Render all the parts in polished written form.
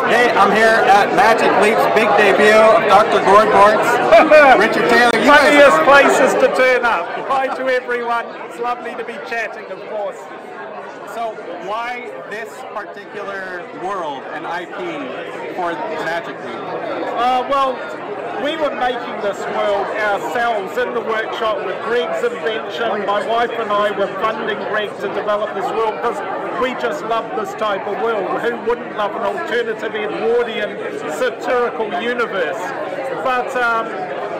Hey, I'm here at Magic Leap's big debut of Dr. Gourd-Boards. Richard Taylor, you Funniest places to turn up. Hi to everyone. It's lovely to be chatting, of course. So, why this particular world and IP for Magic Leap? Well, we were making this world ourselves in the workshop with Greg's invention. My wife and I were funding Greg to develop this world because we just love this type of world. Who wouldn't love an alternative Edwardian satirical universe? But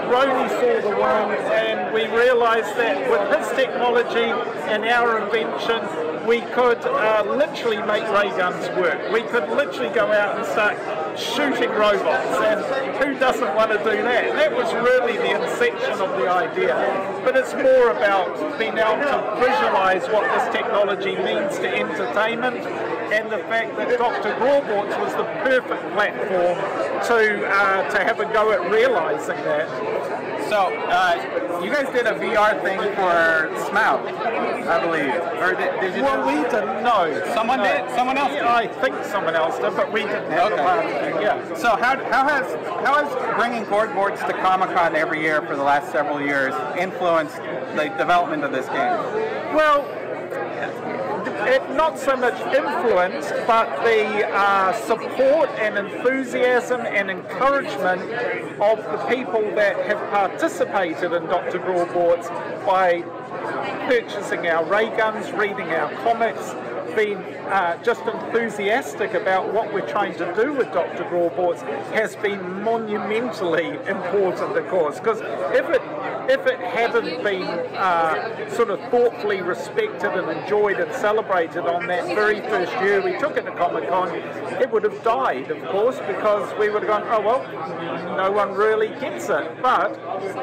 Roni saw the world and we realised that with his technology and our invention, we could literally make ray guns work. We could literally go out and start shooting robots, and who doesn't want to do that? That was really the inception of the idea. But it's more about being able to visualise what this technology means to entertainment, and the fact that Dr. Gourd-Boards was the perfect platform to have a go at realising that. So, you guys did a VR thing for Smout, I believe. Or did you? Well, we didn't know. Someone did? Someone else did? I think someone else did, but we didn't have the thing, yeah. So how has bringing Gourd-Boards to Comic-Con every year for the last several years influenced the development of this game? Well, not so much influence, but the support and enthusiasm and encouragement of the people that have participated in Dr. Gourd-Boards by purchasing our ray guns, reading our comics, being just enthusiastic about what we're trying to do with Dr. Gourd-Boards has been monumentally important, of course, because if it hadn't been sort of thoughtfully respected and enjoyed and celebrated on that very first year we took it to Comic-Con, it would have died, of course, because we would have gone, oh well, no one really gets it. But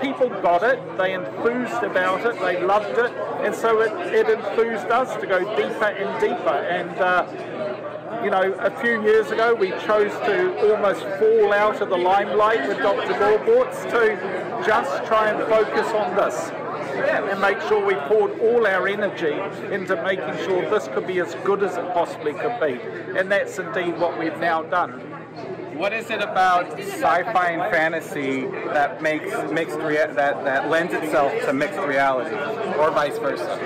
people got it, they enthused about it, they loved it, and so it enthused us to go deeper and deeper. And you know, a few years ago we chose to almost fall out of the limelight with Dr. Gourd-Boards to just try and focus on this and make sure we poured all our energy into making sure this could be as good as it possibly could be. And that's indeed what we've now done. What is it about sci-fi and fantasy that that lends itself to mixed reality, or vice versa?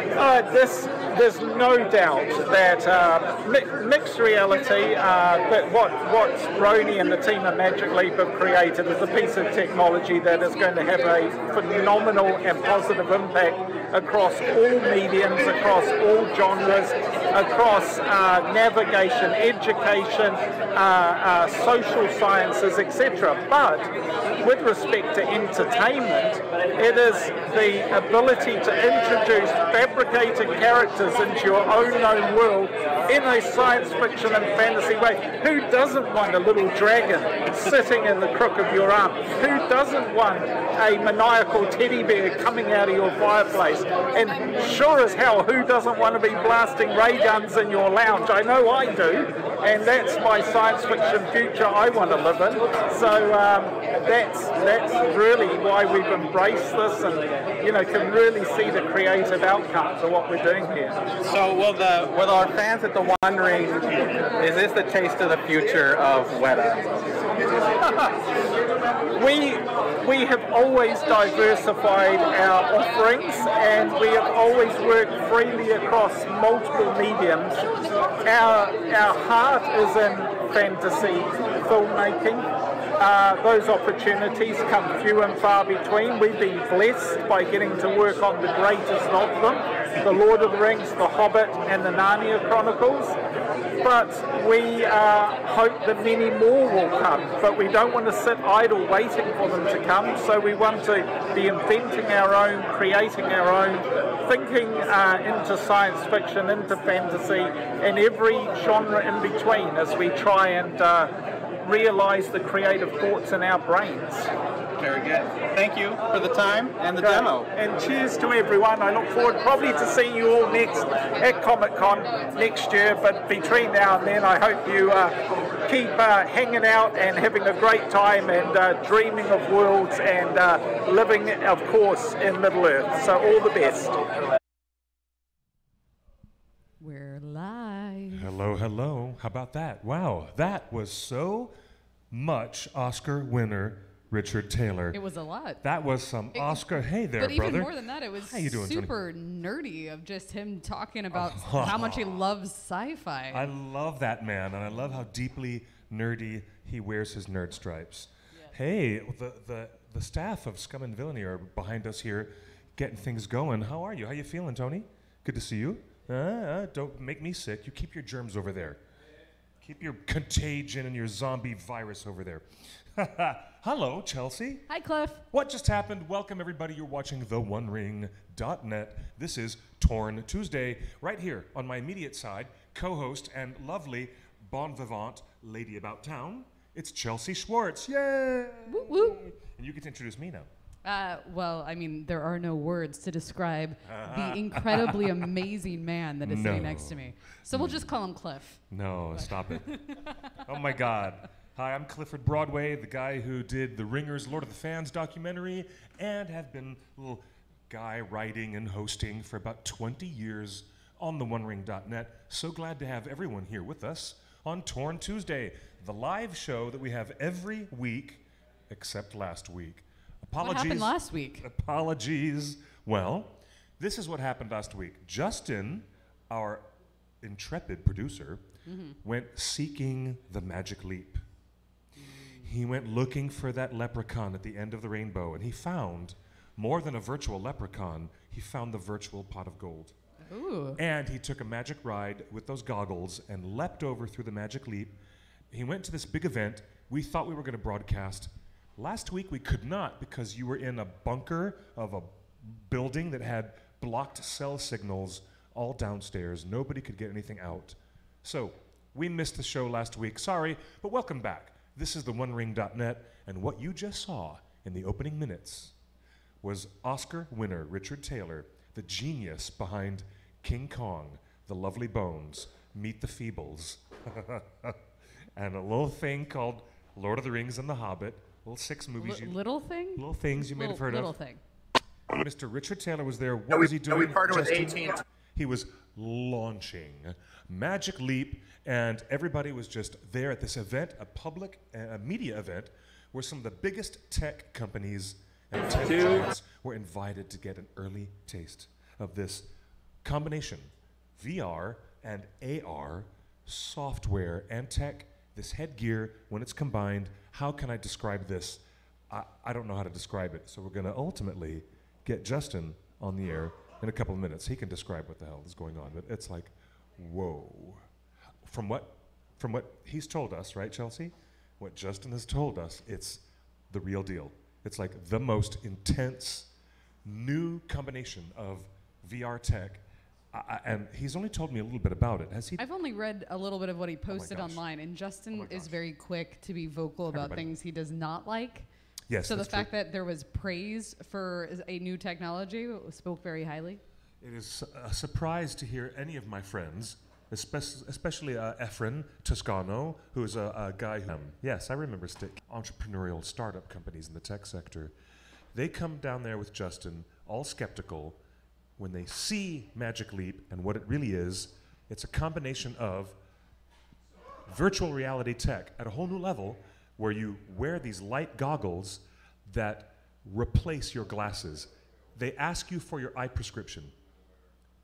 There's no doubt that mixed reality, that what Roni and the team at Magic Leap have created is a piece of technology that is going to have a phenomenal and positive impact across all mediums, across all genres, across navigation, education, social sciences, etc. But with respect to entertainment, it is the ability to introduce fabricated characters into your own known world in a science fiction and fantasy way. Who doesn't want a little dragon sitting in the crook of your arm? Who doesn't want a maniacal teddy bear coming out of your fireplace? And sure as hell, who doesn't want to be blasting ray guns in your lounge? I know I do, and that's my science fiction future I want to live in. So that's really why we've embraced this, and you know, can really see the creative outcomes of what we're doing here. So will our fans at the wondering, is this the taste of the future of Weta? We have always diversified our offerings, and we have always worked freely across multiple mediums. Our heart is in fantasy filmmaking. Those opportunities come few and far between. We've been blessed by getting to work on the greatest of them, The Lord of the Rings, The Hobbit, and the Narnia Chronicles. But we hope that many more will come, but we don't want to sit idle waiting for them to come, so we want to be inventing our own, creating our own, thinking into science fiction, into fantasy, and every genre in between as we try and realise the creative thoughts in our brains. Very good. Thank you for the time and the demo. And cheers to everyone. I look forward probably to seeing you all next at Comic-Con next year, but between now and then I hope you keep hanging out and having a great time and dreaming of worlds and living, of course, in Middle-earth. So all the best. We're live. Hello, hello. How about that? Wow, that was so much Oscar winner Richard Taylor. It was a lot. That was some Oscar. Hey there, but brother. But even more than that, it was How you doing, super nerdy of just him talking about how much he loves sci-fi. I love that man, and I love how deeply nerdy he wears his nerd stripes. Yes. Hey, the staff of Scum and Villainy are behind us here, getting things going. How are you? How you feeling, Tony? Good to see you. Don't make me sick. You keep your germs over there. Keep your contagion and your zombie virus over there. Hello, Chelsea. Hi, Cliff. What just happened? Welcome, everybody. You're watching theonering.net. This is Torn Tuesday, right here on my immediate side, co-host and lovely bon vivant lady about town. It's Chelsea Schwartz. Yay! Woo woo. And you get to introduce me now. Well, I mean, there are no words to describe the incredibly amazing man that is sitting next to me. So we'll just call him Cliff. No, stop it. Oh my God. Hi, I'm Clifford Broadway, the guy who did the Ringers Lord of the Fans documentary and have been a little guy writing and hosting for about 20 years on theonering.net. So glad to have everyone here with us on Torn Tuesday, the live show that we have every week except last week. Apologies. What happened last week? Apologies. Well, this is what happened last week. Justin, our intrepid producer, went seeking the magic leap. He went looking for that leprechaun at the end of the rainbow, and he found more than a virtual leprechaun. He found the virtual pot of gold. Ooh. And he took a magic ride with those goggles and leapt over through the magic leap. He went to this big event. We thought we were going to broadcast. Last week we could not because you were in a bunker of a building that had blocked cell signals all downstairs. Nobody could get anything out. So we missed the show last week. Sorry, but welcome back. This is theonering.net, and what you just saw in the opening minutes was Oscar winner Richard Taylor, the genius behind King Kong, The Lovely Bones, Meet the Feebles, and a little thing called Lord of the Rings and the Hobbit, little 6 movies. Little thing? Little things you may have heard little of. Little thing. Mr. Richard Taylor was there. What was he doing? We partnered with Justin? AT&T. He was launching Magic Leap, and everybody was just there at this event, a public media event, where some of the biggest tech companies and tech giants were invited to get an early taste of this combination, VR and AR, software and tech, this headgear, when it's combined. How can I describe this? I don't know how to describe it, so we're going to ultimately get Justin on the air in a couple of minutes. He can describe what the hell is going on, but it's like, whoa. From what he's told us, right, Chelsea? What Justin has told us, it's the real deal. It's like the most intense new combination of VR tech. And he's only told me a little bit about it. Has he? I've only read a little bit of what he posted online, and Justin is very quick to be vocal about things he does not like. Yes, so the that's true. fact that there was praise for a new technology spoke very highly. It is a surprise to hear any of my friends, especially Efren Toscano, who is a guy who, yes, I remember entrepreneurial startup companies in the tech sector. They come down there with Justin, all skeptical. When they see Magic Leap and what it really is, it's a combination of virtual reality tech at a whole new level, where you wear these light goggles that replace your glasses. They ask you for your eye prescription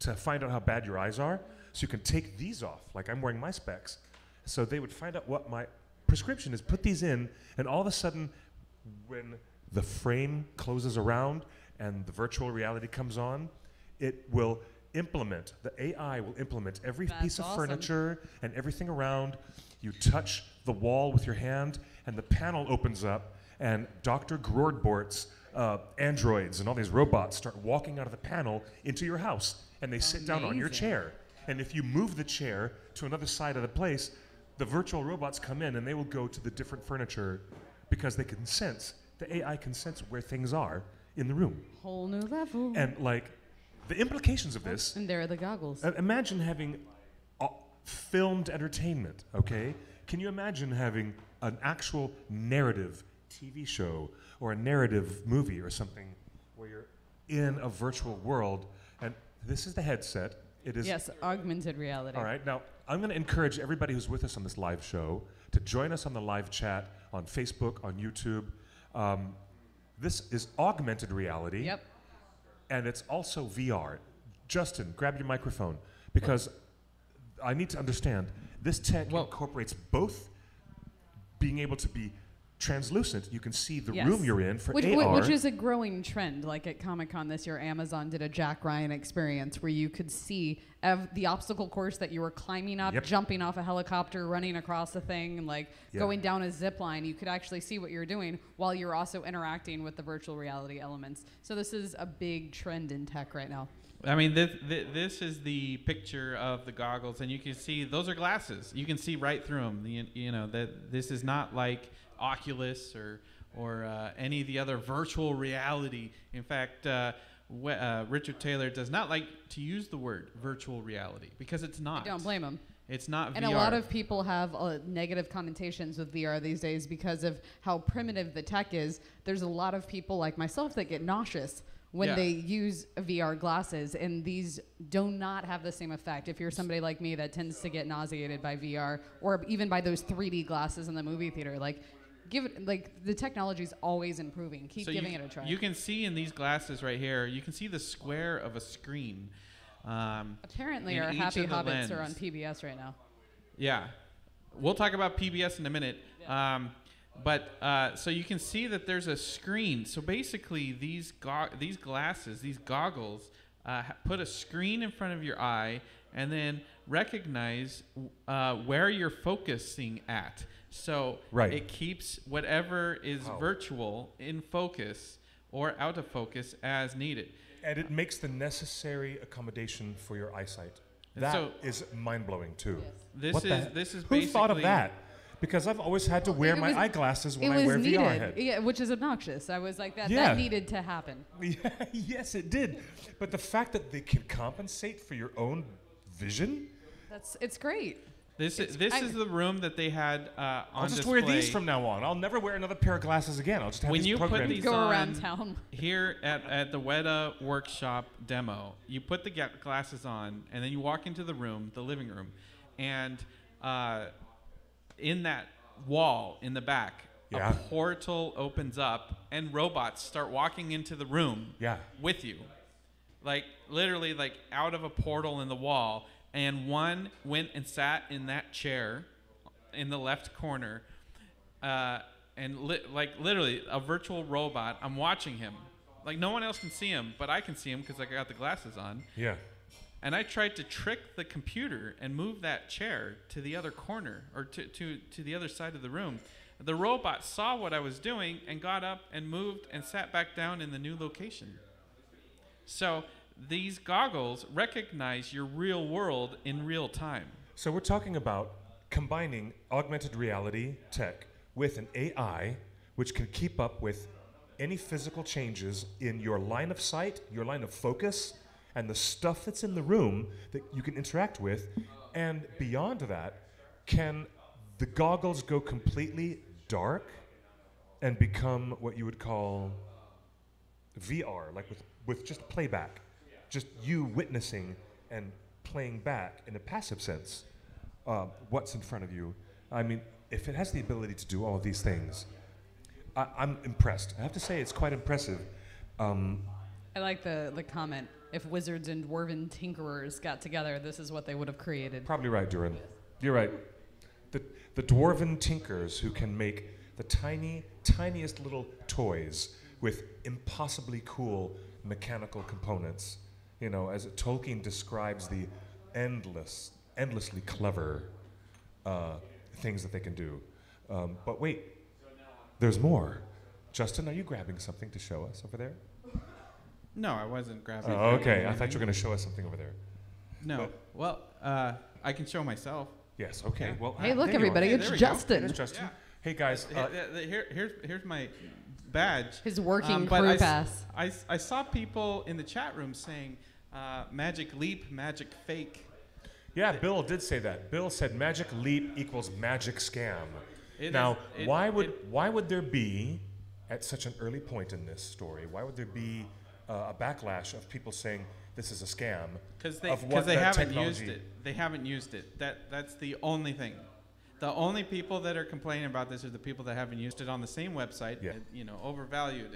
to find out how bad your eyes are, so you can take these off, like I'm wearing my specs. So they would find out what my prescription is, put these in, and all of a sudden, when the frame closes around and the virtual reality comes on, it will implement, the AI will implement every piece of furniture and everything around. You touch the wall with your hand, and the panel opens up, and Dr. Groordbort's androids and all these robots start walking out of the panel into your house, and they sit down on your chair. And if you move the chair to another side of the place, the virtual robots come in, and they will go to the different furniture because they can sense, the AI can sense where things are in the room. Whole new level. And like, the implications of this. And there are the goggles. Imagine having filmed entertainment, okay? Can you imagine having an actual narrative TV show or a narrative movie or something where you're in a virtual world? And this is the headset. It is. Yes, augmented reality. All right. Now, I'm going to encourage everybody who's with us on this live show to join us on the live chat on Facebook, on YouTube. This is augmented reality. Yep. And it's also VR. Justin, grab your microphone, because I need to understand, this tech incorporates both being able to be translucent. You can see the room you're in for AR. Which is a growing trend. Like at Comic-Con this year, Amazon did a Jack Ryan experience where you could see the obstacle course that you were climbing up, jumping off a helicopter, running across a thing, and like going down a zip line. You could actually see what you're doing while you're also interacting with the virtual reality elements. So this is a big trend in tech right now. I mean, this is the picture of the goggles, and you can see those are glasses. You can see right through them. You know that this is not like Oculus or any of the other virtual reality. In fact, Richard Taylor does not like to use the word virtual reality because it's not. I don't blame him. It's not VR. And a lot of people have negative connotations with VR these days because of how primitive the tech is. There's a lot of people like myself that get nauseous when they use VR glasses, and these do not have the same effect. If you're somebody like me that tends to get nauseated by VR or even by those 3D glasses in the movie theater, give it, the technology's always improving. Keep giving it a try. You can see in these glasses right here, you can see the square of a screen. Apparently our Happy Hobbits are on PBS right now. Yeah. We'll talk about PBS in a minute. Yeah. So you can see that there's a screen. So basically these glasses, these goggles, put a screen in front of your eye and then recognize where you're focusing at. So it keeps whatever is virtual in focus or out of focus as needed. And it makes the necessary accommodation for your eyesight. That is mind-blowing too. Yes. This is Who thought of that? Because I've always had to wear my eyeglasses when I wear VR head. Yeah, which is obnoxious. I was like, that needed to happen. Yes, it did. But the fact that they can compensate for your own vision? It's great. This is the room that they had on I'll just display. wear these from now on. I'll never wear another pair of glasses again. I'll just have these programmed. When you put these go around town here at the Weta workshop demo, you put the glasses on, and then you walk into the room, the living room, and in that wall in the back, a portal opens up, and robots start walking into the room with you, like literally like out of a portal in the wall. And one went and sat in that chair in the left corner, and literally a virtual robot. I'm watching him. Like no one else can see him, but I can see him because I got the glasses on. Yeah. And I tried to trick the computer and move that chair to the other corner or to the other side of the room. The robot saw what I was doing and got up and moved and sat back down in the new location. So these goggles recognize your real world in real time. So we're talking about combining augmented reality tech with an AI which can keep up with any physical changes in your line of sight, your line of focus, and the stuff that's in the room that you can interact with. And beyond that, can the goggles go completely dark and become what you would call VR, like with just playback? Just you witnessing and playing back in a passive sense what's in front of you. I mean, if it has the ability to do all of these things, I'm impressed. I have to say it's quite impressive. I like the comment. If wizards and dwarven tinkerers got together, this is what they would have created. Probably right, Duran. You're right. The dwarven tinkers who can make the tiniest little toys with impossibly cool mechanical components. You know, as Tolkien describes the endlessly clever things that they can do. But wait, there's more. Justin, are you grabbing something to show us over there? No, I wasn't grabbing. Oh, okay. I thought you were going to show us something over there. No. Well, I can show myself. Yes. Okay. Yeah. Well. Hey, look, everybody! It's Justin. It's Justin. Yeah. Hey, guys. Here's my badge. His working crew pass. I saw people in the chat room saying, "Magic leap, magic fake." Yeah, Bill did say that. Bill said magic leap equals magic scam. Why would there be, at such an early point in this story, why would there be a backlash of people saying this is a scam. Because of they haven't technology. used it. They haven't used it. That's the only thing. The only people that are complaining about this are the people that haven't used it on the same website. Yeah. You know, overvalued.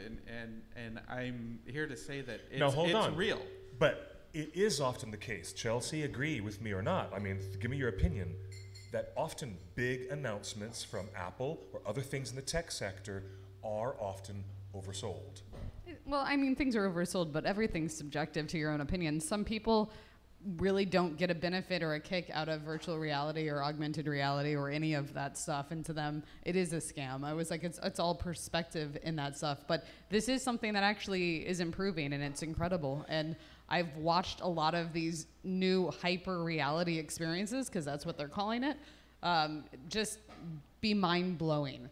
And I'm here to say that Now, hold it's on. real. But it is often the case, Chelsea, agree with me or not, I mean, give me your opinion, that often big announcements from Apple or other things in the tech sector are often oversold. Well, I mean, things are oversold, but everything's subjective to your own opinion. Some people really don't get a benefit or a kick out of virtual reality or augmented reality or any of that stuff, and to them it is a scam. I was like, it's all perspective in that stuff, but this is something that actually is improving, and it's incredible. And I've watched a lot of these new hyper reality experiences, because that's what they're calling it, just be mind-blowing.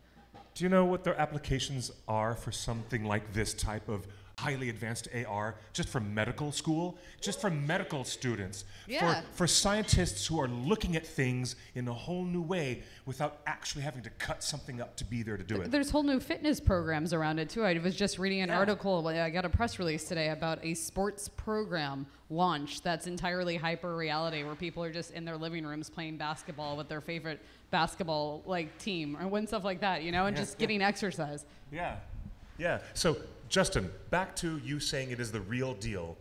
Do you know what their applications are for something like this type of highly advanced AR, just for medical school, just for medical students, Yeah. for scientists who are looking at things in a whole new way without actually having to cut something up to be there to do it? There's whole new fitness programs around it too. I was just reading an article, I got a press release today about a sports program launch that's entirely hyper reality, where people are just in their living rooms playing basketball with their favorite basketball like team and stuff like that, you know, and just getting exercise. Yeah. Yeah. So, Justin, back to you saying it is the real deal.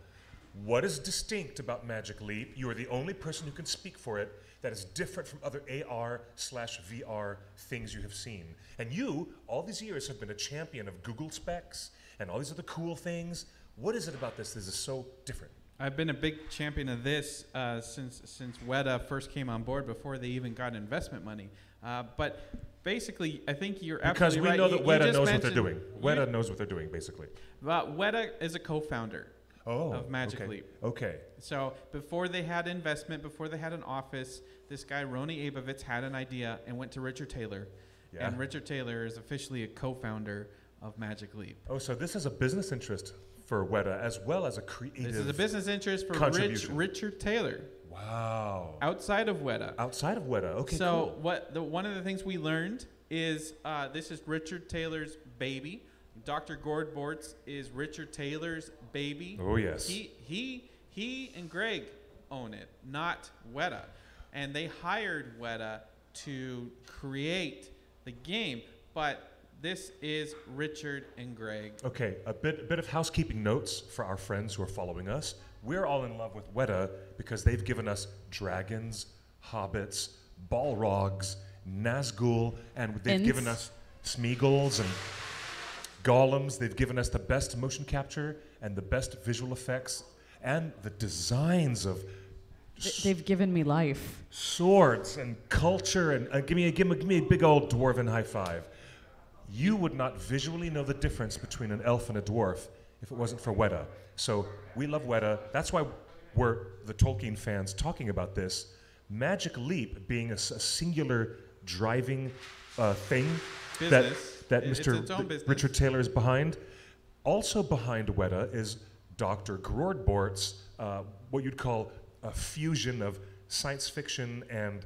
What is distinct about Magic Leap? You are the only person who can speak for it that is different from other AR/VR things you have seen. And you, all these years, have been a champion of Google specs and all these other cool things. What is it about this that is so different? I've been a big champion of this since Weta first came on board, before they even got investment money. But basically, I think you're absolutely right. Because we know that Weta knows what they're mentioned- doing. Weta knows what they're doing, basically. Weta is a co-founder of Magic okay. Leap. Okay. So before they had investment, before they had an office, this guy, Roni Abovitz, had an idea and went to Richard Taylor. Yeah. And Richard Taylor is officially a co-founder of Magic Leap. Oh, so this is a business interest for Weta as well as a creative This is a business interest for contribution. Richard Taylor. Wow. Outside of Weta. Outside of Weta. Okay, So cool. one of the things we learned is this is Richard Taylor's baby. Dr. Gord Bortz is Richard Taylor's baby. Oh, yes. He and Greg own it, not Weta. And they hired Weta to create the game, but this is Richard and Greg. Okay, a bit of housekeeping notes for our friends who are following us. We're all in love with Weta because they've given us dragons, hobbits, balrogs, Nazgul, and they've Ents. given us Smeagol's and golems. They've given us the best motion capture and the best visual effects and the designs of They've given me life. swords and culture. And give me a big old dwarven high five. You would not visually know the difference between an elf and a dwarf if it wasn't for Weta. So we love Weta. That's why we're the Tolkien fans talking about this. Magic Leap being a singular driving thing Business. that It's Mr. its own business. Richard Taylor is behind. Also behind Weta is Dr. Gord Bortz, what you'd call a fusion of science fiction and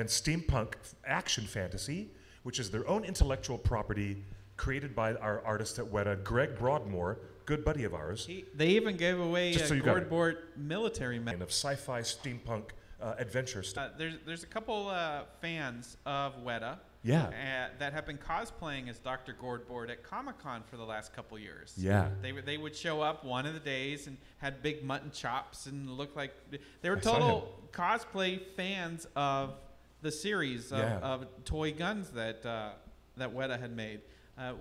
steampunk action fantasy, which is their own intellectual property created by our artist at Weta, Greg Broadmoor, good buddy of ours. They even gave away Just so a you got Gord it. Bort military medal. Of sci-fi steampunk adventure stuff. There's a couple fans of Weta that have been cosplaying as Dr. Gord Bort at Comic-Con for the last couple years. Yeah. They would show up one of the days and had big mutton chops and looked like they were I saw total cosplay fans of the series of toy guns that Weta had made.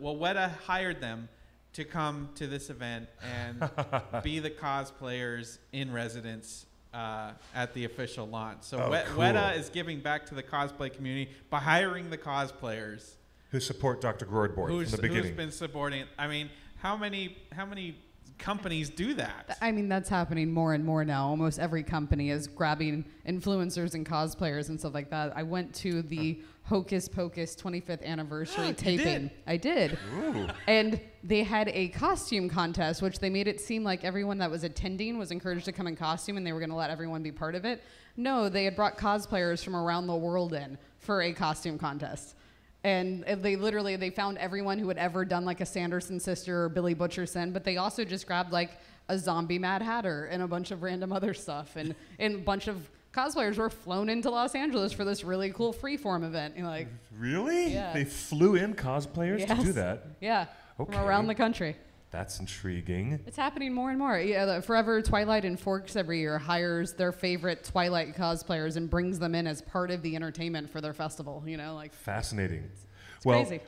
Well, Weta hired them to come to this event and be the cosplayers in residence at the official launch. So cool. Weta is giving back to the cosplay community by hiring the cosplayers Who support Dr. Gordbort from the beginning. Who's been supporting. I mean, how many companies do that? I mean, that's happening more and more now. Almost every company is grabbing influencers and cosplayers and stuff like that. I went to the Hocus Pocus 25th anniversary taping. did? I did. Ooh. And they had a costume contest, which they made it seem like everyone that was attending was encouraged to come in costume and they were going to let everyone be part of it. No, they had brought cosplayers from around the world in for a costume contest. And they found everyone who had ever done like a Sanderson sister or Billy Butcherson, but they also just grabbed like a zombie Mad Hatter and a bunch of random other stuff, and a bunch of cosplayers were flown into Los Angeles for this really cool freeform event. Like, really? Yeah. They flew in cosplayers to do that? Yeah, Okay. from around the country. That's intriguing. It's happening more and more. Yeah, the Forever Twilight and Forks every year hires their favorite Twilight cosplayers and brings them in as part of the entertainment for their festival. Like Fascinating. it's Well, crazy.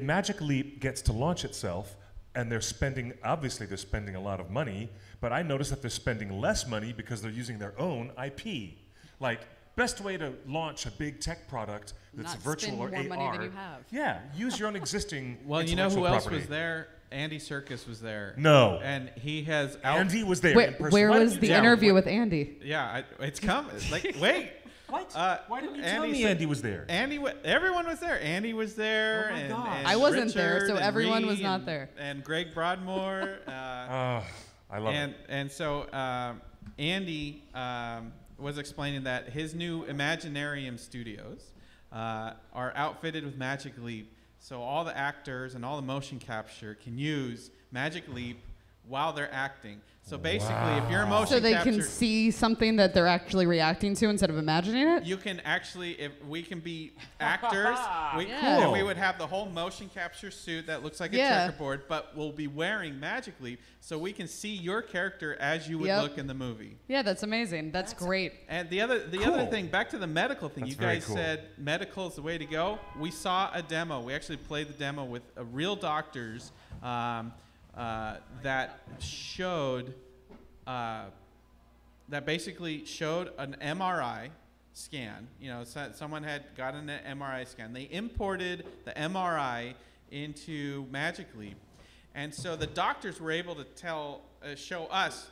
Magic Leap gets to launch itself, and they're spending a lot of money, but I noticed that they're spending less money because they're using their own IP. Like, best way to launch a big tech product that's Not virtual spend or more AR. money than you have. Yeah, use your own existing Well, you know who intellectual else property. was there? Andy Serkis was there. No. And he has Andy was there Wait, in person. where Why was didn't the you tell me? interview with Andy? Yeah, it's coming. Like, wait. What? Why didn't you tell Andy me said- Andy was there? Everyone was there. Andy was there. Oh my and, gosh. and I wasn't there, Richard so and everyone was Ree not and- there. And Greg Broadmoor. I love it. And so Andy was explaining that his new Imaginarium studios are outfitted with Magic Leap, so all the actors and all the motion capture can use Magic Leap while they're acting. So basically, if you're a motion So they capture, can see something that they're actually reacting to instead of imagining it? you can actually, if we can be actors, Yeah. and we would have the whole motion capture suit that looks like a Yeah. checkerboard, but we'll be wearing Magic Leap, so we can see your character as you would Yep. look in the movie. Yeah, that's amazing. That's great. And the other Cool. thing, back to the medical thing, That's you very guys cool. said medical is the way to go. We saw a demo. We actually played the demo with real doctors that showed that basically showed an MRI scan. Someone had gotten an MRI scan. They imported the MRI into Magic Leap, and so the doctors were able to show us,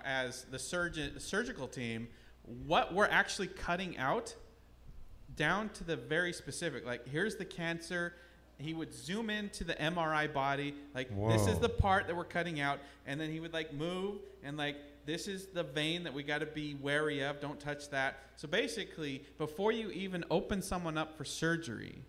as the surgical team, what we're actually cutting out, down to the very specific. Like, here's the cancer. He would zoom into the MRI body, like, this is Whoa. the part that we're cutting out, and then he would like move and like, this is the vein that we got to be wary of. Don't touch that. So basically, before you even open someone up for surgery,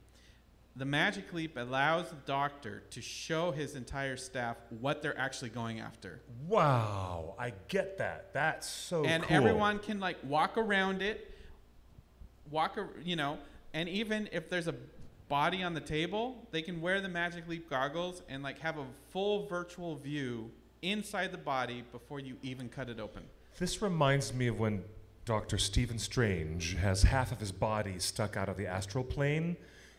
the Magic Leap allows the doctor to show his entire staff what they're actually going after. Wow, I get that. That's so And cool. everyone can like walk around it, and even if there's a body on the table, they can wear the Magic Leap goggles and like have a full virtual view inside the body before you even cut it open. This reminds me of when Dr. Stephen Strange has half of his body stuck out of the astral plane,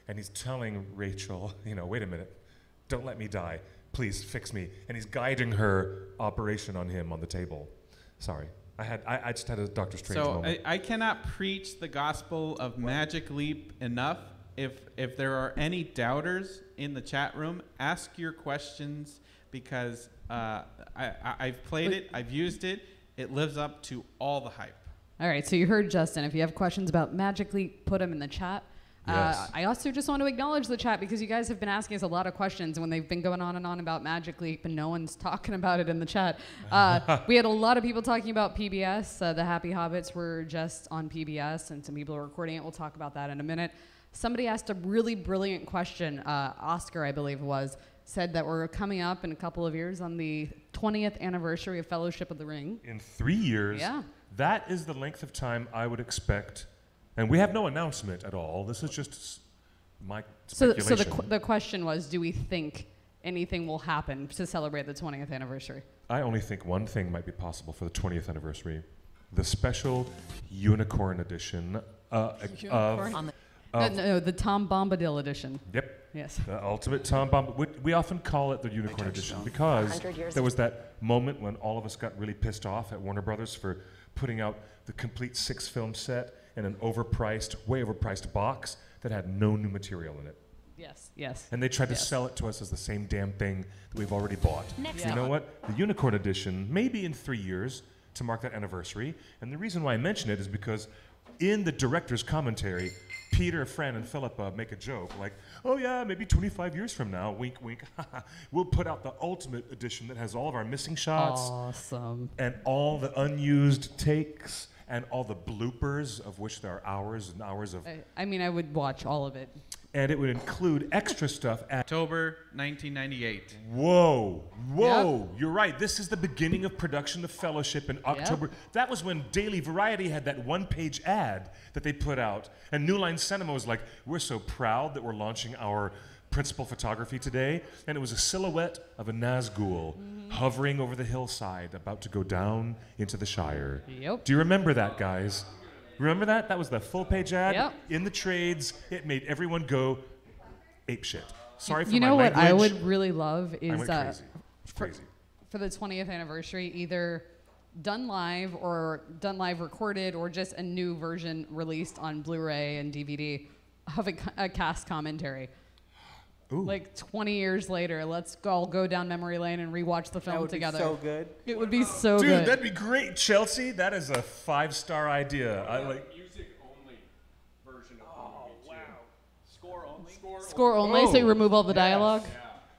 and he's telling Rachel, wait a minute, don't let me die. Please fix me. And he's guiding her operation on him on the table. Sorry. I just had a Dr. Strange So moment. I cannot preach the gospel of Magic Leap enough. If there are any doubters in the chat room, ask your questions, because I've played it, I've used it. It lives up to all the hype. All right, so you heard Justin. If you have questions about Magic Leap, put them in the chat. Yes. I also just want to acknowledge the chat, because you guys have been asking us a lot of questions when they've been going on and on about Magic Leap, and no one's talking about it in the chat. We had a lot of people talking about PBS. The Happy Hobbits were just on PBS, and some people are recording it. We'll talk about that in a minute. Somebody asked a really brilliant question. Oscar, I believe it was, said that we're coming up in a couple of years on the 20th anniversary of Fellowship of the Ring. In 3 years, Yeah. that is the length of time I would expect. And we have no announcement at all. This is just my So speculation. the question was, do we think anything will happen to celebrate the 20th anniversary? I only think one thing might be possible for the 20th anniversary. The special Unicorn edition Unicorn? No, the Tom Bombadil edition. Yep. Yes. The ultimate Tom Bomb. We often call it the Unicorn edition because there was that moment when all of us got really pissed off at Warner Brothers for putting out the complete 6-film set in an way overpriced box that had no new material in it. Yes. And they tried to Yes. sell it to us as the same damn thing that we've already bought. Next You know what? The Unicorn edition, maybe in 3 years to mark that anniversary. And the reason why I mention it is because in the director's commentary, Peter, Fran, and Philippa make a joke like, oh yeah, maybe 25 years from now, wink, wink, we'll put out the ultimate edition that has all of our missing shots Awesome. and all the unused takes and all the bloopers, of which there are hours and hours of. I mean, I would watch all of it. and it would include extra stuff at October 1998. Whoa. You're right. This is the beginning of production of Fellowship in October. Yep. That was when Daily Variety had that one-page ad that they put out. And New Line Cinema was like, we're so proud that we're launching our principal photography today. And it was a silhouette of a Nazgul hovering over the hillside, about to go down into the Shire. Yep. Do you remember that, guys? Remember that? That was the full-page ad Yep. in the trades. It made everyone go apeshit. Sorry for You my know what language. I would really love I is went crazy. It's crazy. for the 20th anniversary, either done live or done live recorded, or just a new version released on Blu-ray and DVD of a cast commentary. Ooh. Like 20 years later, let's all go down memory lane and rewatch the film That would together. be so good. It would be so Dude, good. that'd be great, Chelsea. That is a 5-star idea. I like. Music only version of the movie. Wow. Score only. Score only, so you remove all the dialogue.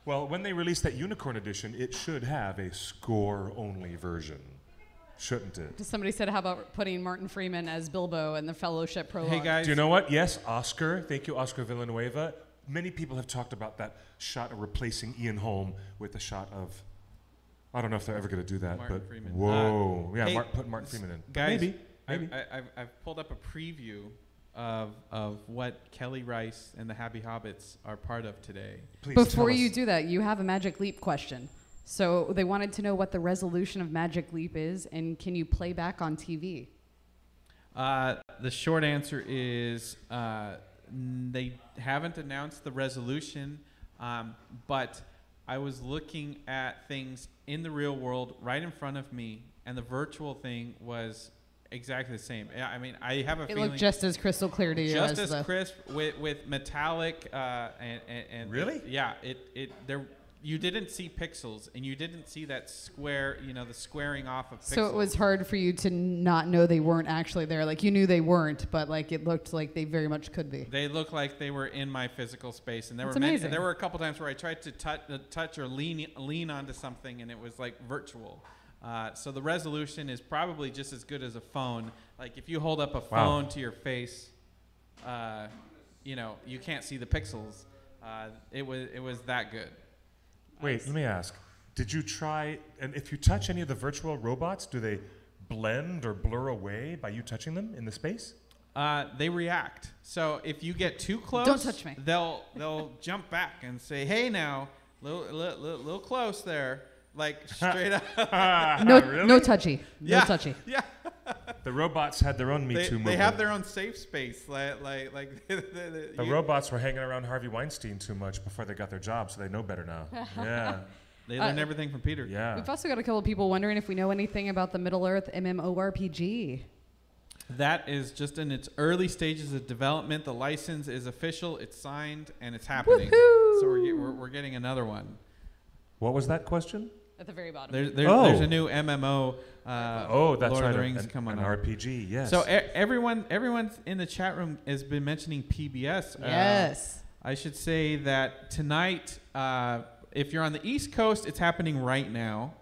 Well, when they release that Unicorn edition, it should have a score-only version, shouldn't it? Somebody said, how about putting Martin Freeman as Bilbo in the Fellowship prologue? Hey guys, Do you know what? Yes, Oscar. Thank you, Oscar Villanueva. Many people have talked about that shot of replacing Ian Holm with a shot of. I don't know if they're ever going to do that, Martin but Freeman. whoa, yeah, hey, put Martin Freeman in. guys, maybe. I've pulled up a preview of what Kelly Rice and the Happy Hobbits are part of today. Please Before tell you us. do that, you have a Magic Leap question. So they wanted to know what the resolution of Magic Leap is, and can you play back on TV? The short answer is they haven't announced the resolution, but I was looking at things in the real world right in front of me, and the virtual thing was exactly the same. I mean, I have a It feeling looked just as crystal clear to you just as as the... crisp with metallic and Really? Yeah, it there. You didn't see pixels, and you didn't see that square, the squaring off of pixels. So it was hard for you to not know they weren't actually there. Like, you knew they weren't, but like it looked like they very much could be. They looked like they were in my physical space, and That's amazing. there were a couple times where I tried to touch or lean onto something, and it was like virtual. So the resolution is probably just as good as a phone. Like if you hold up a phone to your face, you can't see the pixels. It was that good. Wait, let me ask. Did you try, and if you touch any of the virtual robots, do they blend or blur away by you touching them in the space? They react. So if you get too close, Don't touch me. They'll jump back and say, "Hey, now, little close there," like straight up. No, Really? no touchy. Yeah. No touchy. Yeah. The robots had their own Me Too movement. They have their own safe space. Like The robots were hanging around Harvey Weinstein too much before they got their job, so they know better now. Yeah, They learn everything from Peter. yeah. We've also got a couple of people wondering if we know anything about the Middle Earth MMORPG. That is just in its early stages of development. The license is official. It's signed and it's happening. Woohoo! So we're getting another one. What was that question? At the very bottom. There's a new MMO. That's Lord right. of the Rings an coming an up. RPG, yes. So everyone in the chat room has been mentioning PBS. Yes. I should say that tonight, if you're on the East Coast, it's happening right now.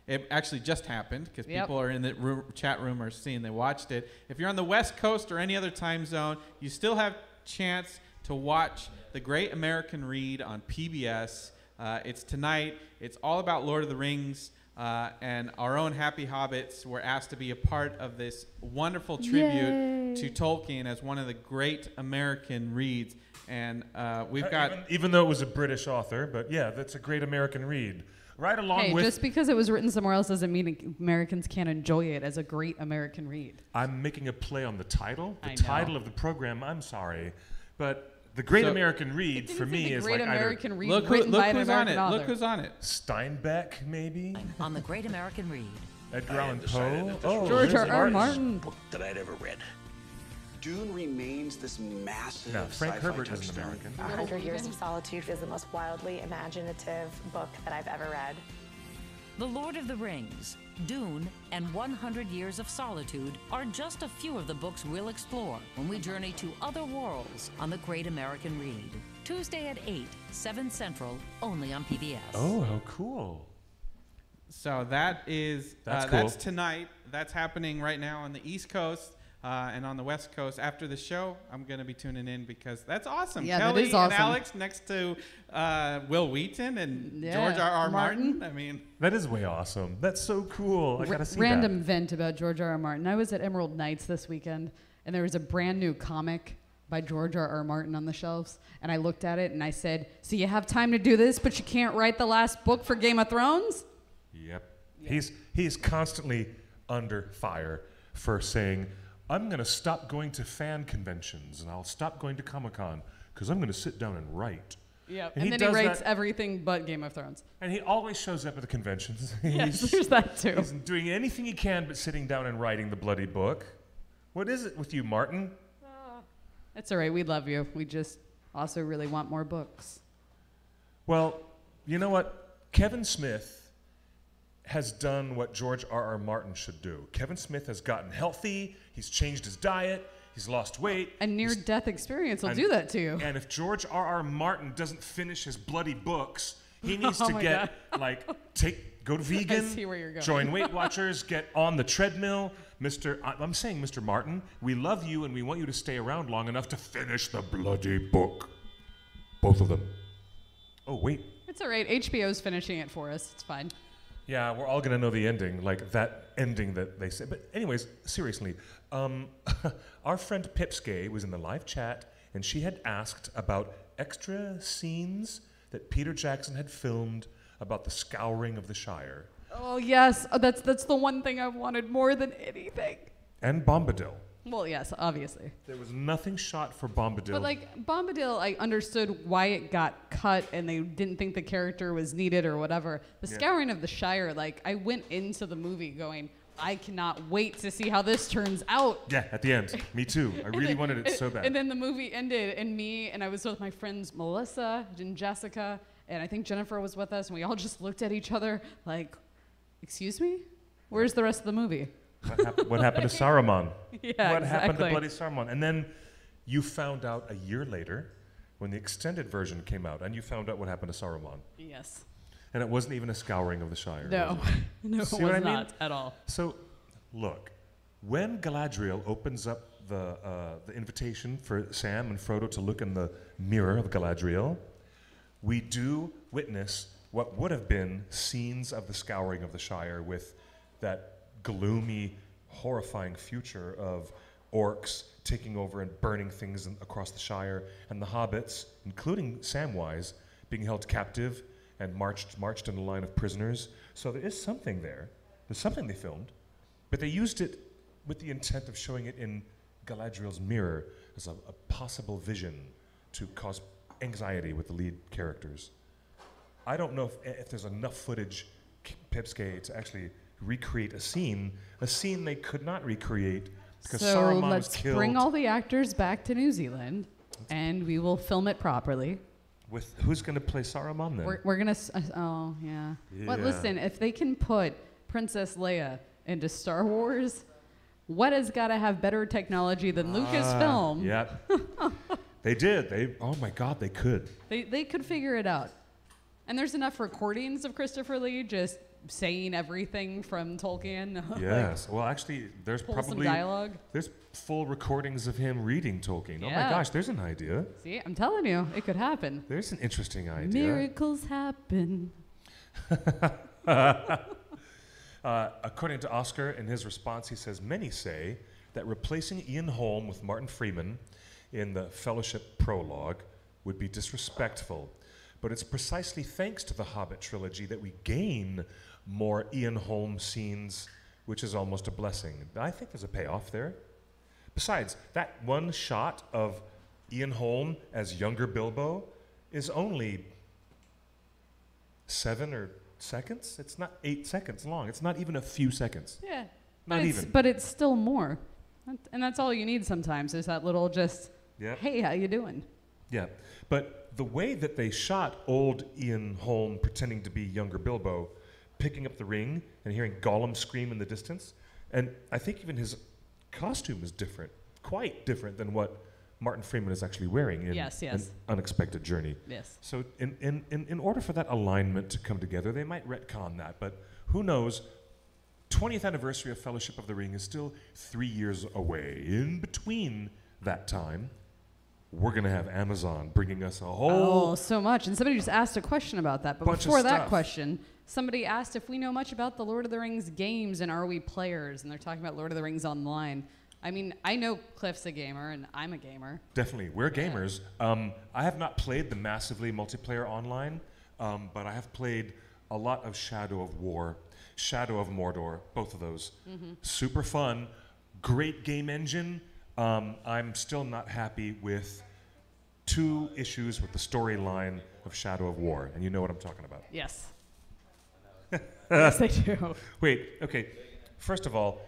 It actually just happened because people are in the chat room or seeing they watched it. If you're on the West Coast or any other time zone, you still have chance to watch The Great American Read on PBS. It's tonight. It's all about Lord of the Rings. And our own Happy Hobbits were asked to be a part of this wonderful tribute to Tolkien as one of the great American reads. And we've got... Even though it was a British author, but yeah, that's a great American read. Right along with... just because it was written somewhere else doesn't mean Americans can't enjoy it as a great American read. I'm making a play on the title. I know. The title of the program, I'm sorry. But the Great American Read for me is like American either... Read Look written by an who's on American it. author. Look who's on it. Steinbeck, maybe? On The Great American Read. Edgar Allan Poe? Oh, George there's R. Martin. book that I'd ever read. Dune remains this massive No, Frank sci-fi Herbert is an touchstone. American. 100 Years of Solitude is the most wildly imaginative book that I've ever read. The Lord of the Rings, Dune, and 100 Years of Solitude are just a few of the books we'll explore when we journey to other worlds on The Great American Read. Tuesday at 8, 7 Central, only on PBS. Oh, how cool. So that is That's cool. that's tonight. That's happening right now on the East Coast. And on the West Coast, after the show, I'm going to be tuning in because that's awesome. Yeah, Kelly that is awesome. and Alex next to Will Wheaton and George R.R. Martin. I mean, that is way awesome. That's so cool. I gotta see Random vent about George R.R. Martin. I was at Emerald Nights this weekend, and there was a brand new comic by George R.R. Martin on the shelves, and I looked at it and I said, "So you have time to do this, but you can't write the last book for Game of Thrones?" Yep. He's constantly under fire for saying, I'm going to stop going to fan conventions and I'll stop going to Comic-Con because I'm going to sit down and write. Yeah, and then he writes everything but Game of Thrones. And he always shows up at the conventions. Yes, there's that too. He's doing anything he can but sitting down and writing the bloody book. What is it with you, Martin? It's all right. We love you. We just also really want more books. Well, you know what? Kevin Smith has done what George R.R. Martin should do. Kevin Smith has gotten healthy, he's changed his diet, he's lost weight. A near-death experience will do that to you. And if George R.R. Martin doesn't finish his bloody books, he needs to get, go to vegan, I see where you're going. Join Weight Watchers, get on the treadmill. I'm saying, Mr. Martin, we love you and we want you to stay around long enough to finish the bloody book. Both of them. Oh, wait. It's all right. HBO's finishing it for us. It's fine. Yeah, we're all going to know the ending, like that ending that they say. But anyways, seriously, our friend Pipsgay was in the live chat, and she had asked about extra scenes that Peter Jackson had filmed about the scouring of the Shire. Oh, yes. Oh, that's the one thing I've wanted more than anything. And Bombadil. Well, yes, obviously. There was nothing shot for Bombadil. But Bombadil, I understood why it got cut and they didn't think the character was needed or whatever. The Scouring of the Shire, I went into the movie going, I cannot wait to see how this turns out. Yeah, at the end. Me too. I really wanted it so bad. And then the movie ended and I was with my friends Melissa and Jessica, and I think Jennifer was with us, and we all just looked at each other like, excuse me? Where's the rest of the movie? What happened to Saruman? Yeah, what happened to bloody Saruman? And then you found out a year later when the extended version came out, and you found out what happened to Saruman. Yes. And it wasn't even a scouring of the Shire. No, no, it was not at all. So, look, when Galadriel opens up the invitation for Sam and Frodo to look in the mirror of Galadriel, we do witness what would have been scenes of the scouring of the Shire with that gloomy, horrifying future of orcs taking over and burning things across the Shire, and the hobbits, including Samwise, being held captive and marched in a line of prisoners. So there is something there. There's something they filmed, but they used it with the intent of showing it in Galadriel's mirror as a possible vision to cause anxiety with the lead characters. I don't know if there's enough footage, Pipsgay, to actually recreate a scene they could not recreate because Saruman was killed. So let's bring all the actors back to New Zealand, and we will film it properly. With who's going to play Saruman then? We're going to, oh, yeah. But listen, if they can put Princess Leia into Star Wars, what has got to have better technology than Lucasfilm? Yeah. They did. Oh my God, they could. They could figure it out. And there's enough recordings of Christopher Lee just saying everything from Tolkien. Yes. Well, actually, there's pull probably some dialogue. There's full recordings of him reading Tolkien. Yeah. Oh my gosh, there's an idea. See, I'm telling you, it could happen. There's an interesting idea. Miracles happen. According to Oscar, in his response, he says, many say that replacing Ian Holm with Martin Freeman in the Fellowship prologue would be disrespectful. But it's precisely thanks to the Hobbit trilogy that we gain more Ian Holm scenes, which is almost a blessing. I think there's a payoff there. Besides, that one shot of Ian Holm as younger Bilbo is only 7 seconds. It's not 8 seconds long. It's not even a few seconds. Yeah. Not even. But it's still more. And that's all you need sometimes is that little just, hey, how you doing? Yeah. But the way that they shot old Ian Holm pretending to be younger Bilbo, picking up the ring and hearing Gollum scream in the distance, and I think even his costume is different, quite different than what Martin Freeman is actually wearing in An Unexpected Journey. Yes. So in order for that alignment to come together, they might retcon that, but who knows? 20th anniversary of Fellowship of the Ring is still 3 years away. In between that time, we're going to have Amazon bringing us a whole... Oh, so much. And somebody just asked a question about that. But bunch before of that stuff. question, somebody asked if we know much about the Lord of the Rings games and are we players? And they're talking about Lord of the Rings Online. I mean, I know Cliff's a gamer and I'm a gamer. Definitely. We're gamers. I have not played the massively multiplayer online, but I have played a lot of Shadow of War, Shadow of Mordor, both of those. Super fun, great game engine. I'm still not happy with 2 issues with the storyline of Shadow of War, and you know what I'm talking about. Yes. Yes, I do. Wait, okay. First of all,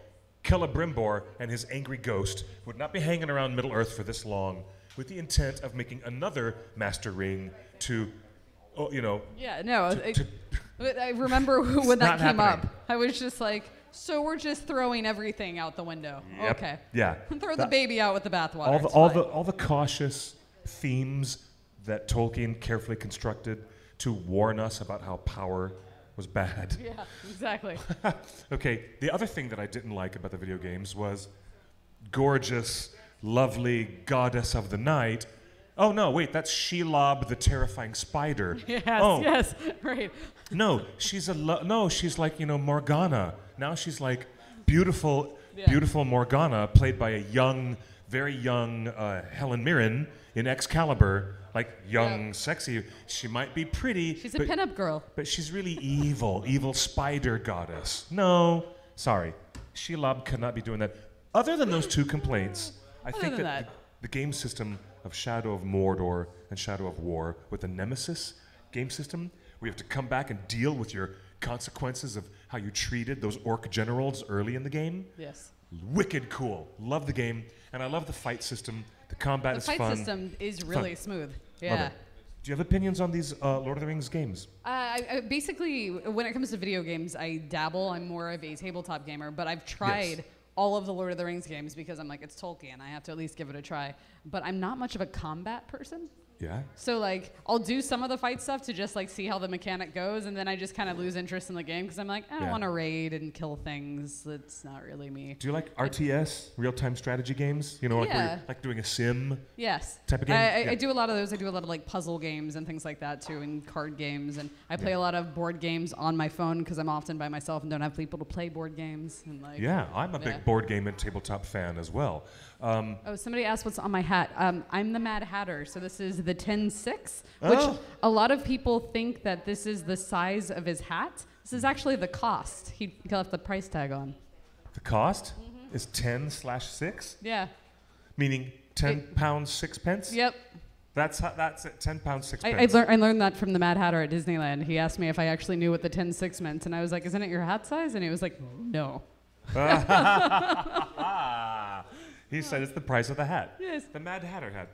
Celebrimbor and his angry ghost would not be hanging around Middle-earth for this long with the intent of making another Master Ring to, Yeah, no. I remember when that came up. I was just like, so we're just throwing everything out the window. Yep. Okay. Yeah. Throw the baby out with the bathwater. All the cautious themes that Tolkien carefully constructed to warn us about how power was bad. Yeah, exactly. Okay, the other thing that I didn't like about the video games was gorgeous, lovely goddess of the night. Oh no, wait, that's Shelob the terrifying spider. Yes, oh. yes, right. No, she's she's like, Morgana. Now she's like beautiful Morgana, played by a very young Helen Mirren in Excalibur. Like young, sexy. She might be pretty. She's a pinup girl. But she's really evil spider goddess. No, sorry. Shelob could not be doing that. Other than those 2 complaints, I think that the game system of Shadow of Mordor and Shadow of War with the Nemesis game system, where you have to come back and deal with your consequences of how you treated those orc generals early in the game. Yes. Wicked cool. Love the game. And I love the fight system. The combat is fun. The fight system is really smooth. Yeah. Love it. Do you have opinions on these Lord of the Rings games? I basically, when it comes to video games, I dabble. I'm more of a tabletop gamer, but I've tried all of the Lord of the Rings games because I'm like, it's Tolkien. I have to at least give it a try. But I'm not much of a combat person. Yeah. So like, I'll do some of the fight stuff to just like see how the mechanic goes, and then I just kind of lose interest in the game because I'm like, I don't want to raid and kill things. That's not really me. Do you like RTS, real-time strategy games? Like where you're like doing a sim. Yes. Type of game. I do a lot of those. I do a lot of like puzzle games and things like that too, and card games, and I play a lot of board games on my phone because I'm often by myself and don't have people to play board games. And like. Yeah, I'm a big board game and tabletop fan as well. Somebody asked what's on my hat. I'm the Mad Hatter, so this is the 10-6, which a lot of people think that this is the size of his hat. This is actually the cost. He left the price tag on. The cost is 10/6? Yeah. Meaning 10 pounds 6 pence? Yep. That's it, 10 pounds 6 pence. I learned that from the Mad Hatter at Disneyland. He asked me if I actually knew what the 10-6 meant, and I was like, isn't it your hat size? And he was like, no. He said it's the price of the hat. Yes. The Mad Hatter hat.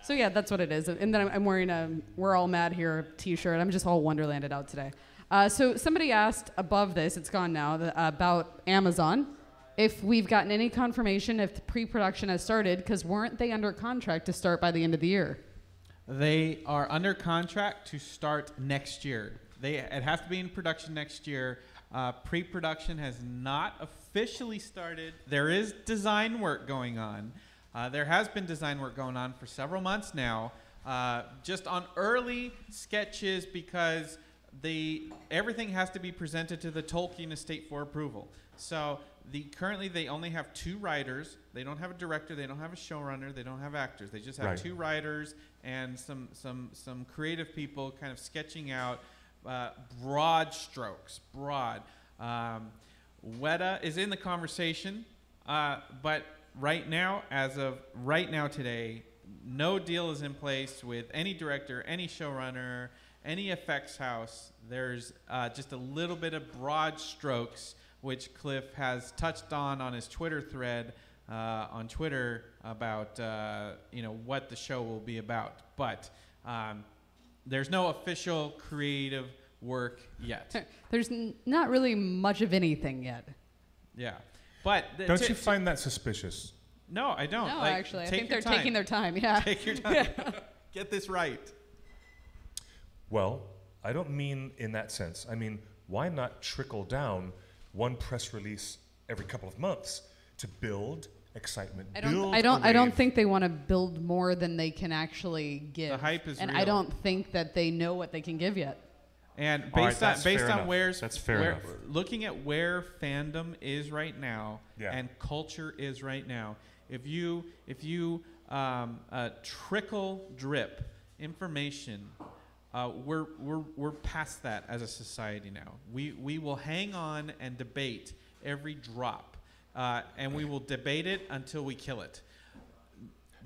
So yeah, that's what it is. And then I'm wearing a "We're All Mad Here" T-shirt. I'm just all Wonderlanded out today. So somebody asked above this, it's gone now, about Amazon, if we've gotten any confirmation if the pre-production has started, because weren't they under contract to start by the end of the year? They are under contract to start next year. It has to be in production next year. Pre-production has not officially started. There is design work going on. There has been design work going on for several months now, just on early sketches because everything has to be presented to the Tolkien estate for approval. So currently they only have 2 writers. They don't have a director. They don't have a showrunner. They don't have actors. They just have 2 writers and some creative people kind of sketching out broad strokes. Weta is in the conversation, but right now, as of right now today, no deal is in place with any director, any showrunner, any effects house. There's just a little bit of broad strokes, which Cliff has touched on his Twitter thread on Twitter about what the show will be about. But there's no official creative work yet. There's not really much of anything yet. Yeah. But don't you find that suspicious? No, I don't. No, actually. I think they're taking their time. Yeah. Take your time. Get this right. Well, I don't mean in that sense. I mean, why not trickle down one press release every couple of months to build excitement. I don't think they want to build more than they can actually give. The hype is and real. I don't think that they know what they can give yet. And All right, based on that's fair enough. looking at where fandom is right now Yeah. and culture is right now, if you trickle drip information, we're past that as a society now. We will hang on and debate every drop, and we will debate it until we kill it.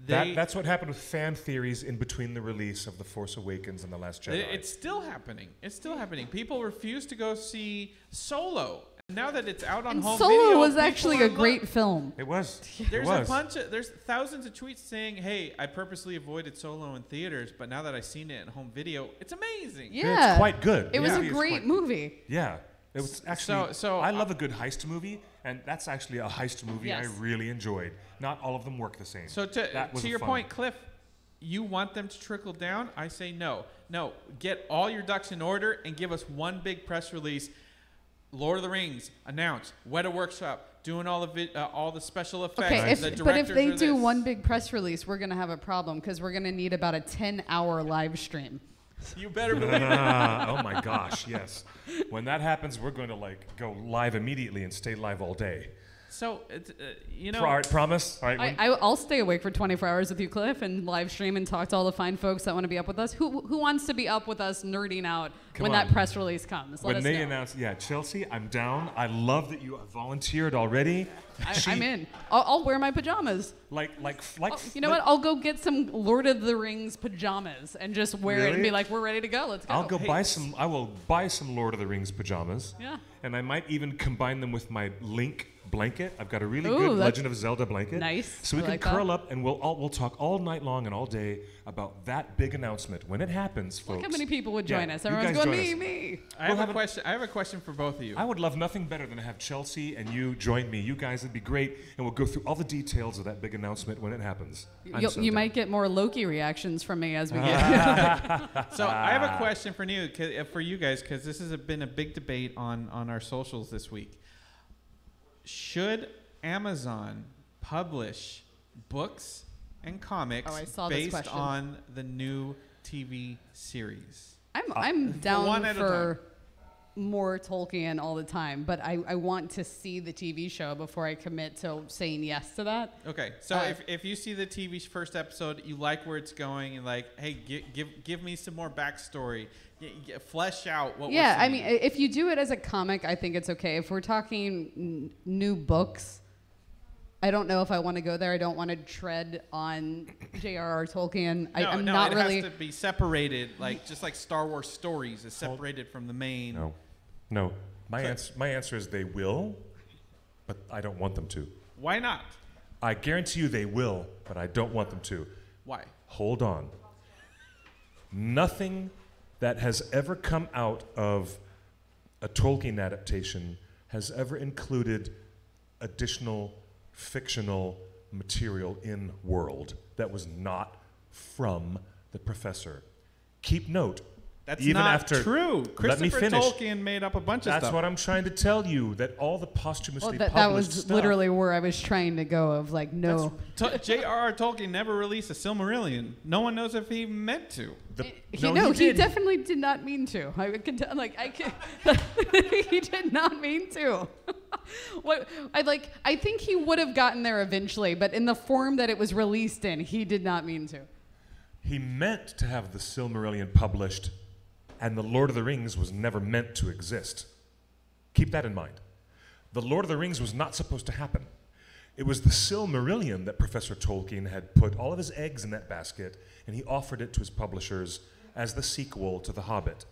That's what happened with fan theories in between the release of The Force Awakens and The Last Jedi. It's still happening. It's still happening. People refuse to go see Solo. Now that it's out on home Solo video, was people actually are a great film. It was. There's thousands of tweets saying, "Hey, I purposely avoided Solo in theaters, but now that I've seen it in home video, it's amazing." Yeah, it's quite good. It was Yeah. a great movie. Yeah. It was actually. So I love a good heist movie, and that's actually a heist movie Yes. I really enjoyed. Not all of them work the same. So That was to your fun. point, Cliff, you want them to trickle down? I say no. No, get all your ducks in order and give us one big press release. Lord of the Rings announced, Weta Workshop doing all the special effects. Okay, the but if directors they are do this. one big press release, we're gonna have a problem because we're gonna need about a 10-hour live stream. You better believe it. Oh my gosh, yes. When that happens, we're going to go live immediately and stay live all day. So All right, promise. All right. I'll stay awake for 24 hours with you, Cliff, and live stream and talk to all the fine folks that want to be up with us. Who wants to be up with us nerding out when that press release comes? Let when us they know. announce, Chelsea, I'm down. I love that you have volunteered already. I'm in. I'll wear my pajamas. You know what? I'll go get some Lord of the Rings pajamas and just wear it and be like, we're ready to go. Let's go. I'll go buy some. I will buy some Lord of the Rings pajamas. Yeah. And I might even combine them with my Link blanket. I've got a really Ooh, good that's Legend of Zelda blanket. nice. So we I can like curl that. up and we'll talk all night long and all day about that big announcement when it happens, folks. Look how many people would join us. you Everyone's guys going, join me, us. me. I have a question for both of you. I would love nothing better than to have Chelsea and you join me. You guys, it'd be great, and we'll go through all the details of that big announcement when it happens. You might get more Loki reactions from me as we get. So I have a question for you guys, because this has been a big debate on our socials this week. Should Amazon publish books and comics I saw this based question. on the new TV series? I'm down one at a for more Tolkien all the time, but I want to see the TV show before I commit to saying yes to that. Okay, so if you see the TV first episode, you like where it's going, and like, hey, give me some more backstory, flesh out what. Yeah, we're I seeing. mean, if you do it as a comic, I think it's okay. If we're talking new books, I don't know if I want to go there. I don't want to tread on J.R.R. Tolkien. I'm not it really. has to be separated, just like Star Wars stories is separated from the main. No. My answer is they will, but I don't want them to. Why not? I guarantee you they will, but I don't want them to. Why? Hold on. Nothing that has ever come out of a Tolkien adaptation has ever included additional fictional material in world that was not from the professor. Keep note. That's even not after, true. Let me Christopher finish. Tolkien made up a bunch of stuff. That's what I'm trying to tell you, that all the posthumously that published was stuff. literally where I was trying to go. Of like, no. J.R.R. Tolkien never released a Silmarillion. No one knows if he meant to. He definitely did not mean to. I can tell, he did not mean to. I think he would have gotten there eventually, but in the form that it was released in, he did not mean to. He meant to have the Silmarillion published, and the Lord of the Rings was never meant to exist. Keep that in mind. The Lord of the Rings was not supposed to happen. It was the Silmarillion that Professor Tolkien had put all of his eggs in that basket, and he offered it to his publishers as the sequel to The Hobbit.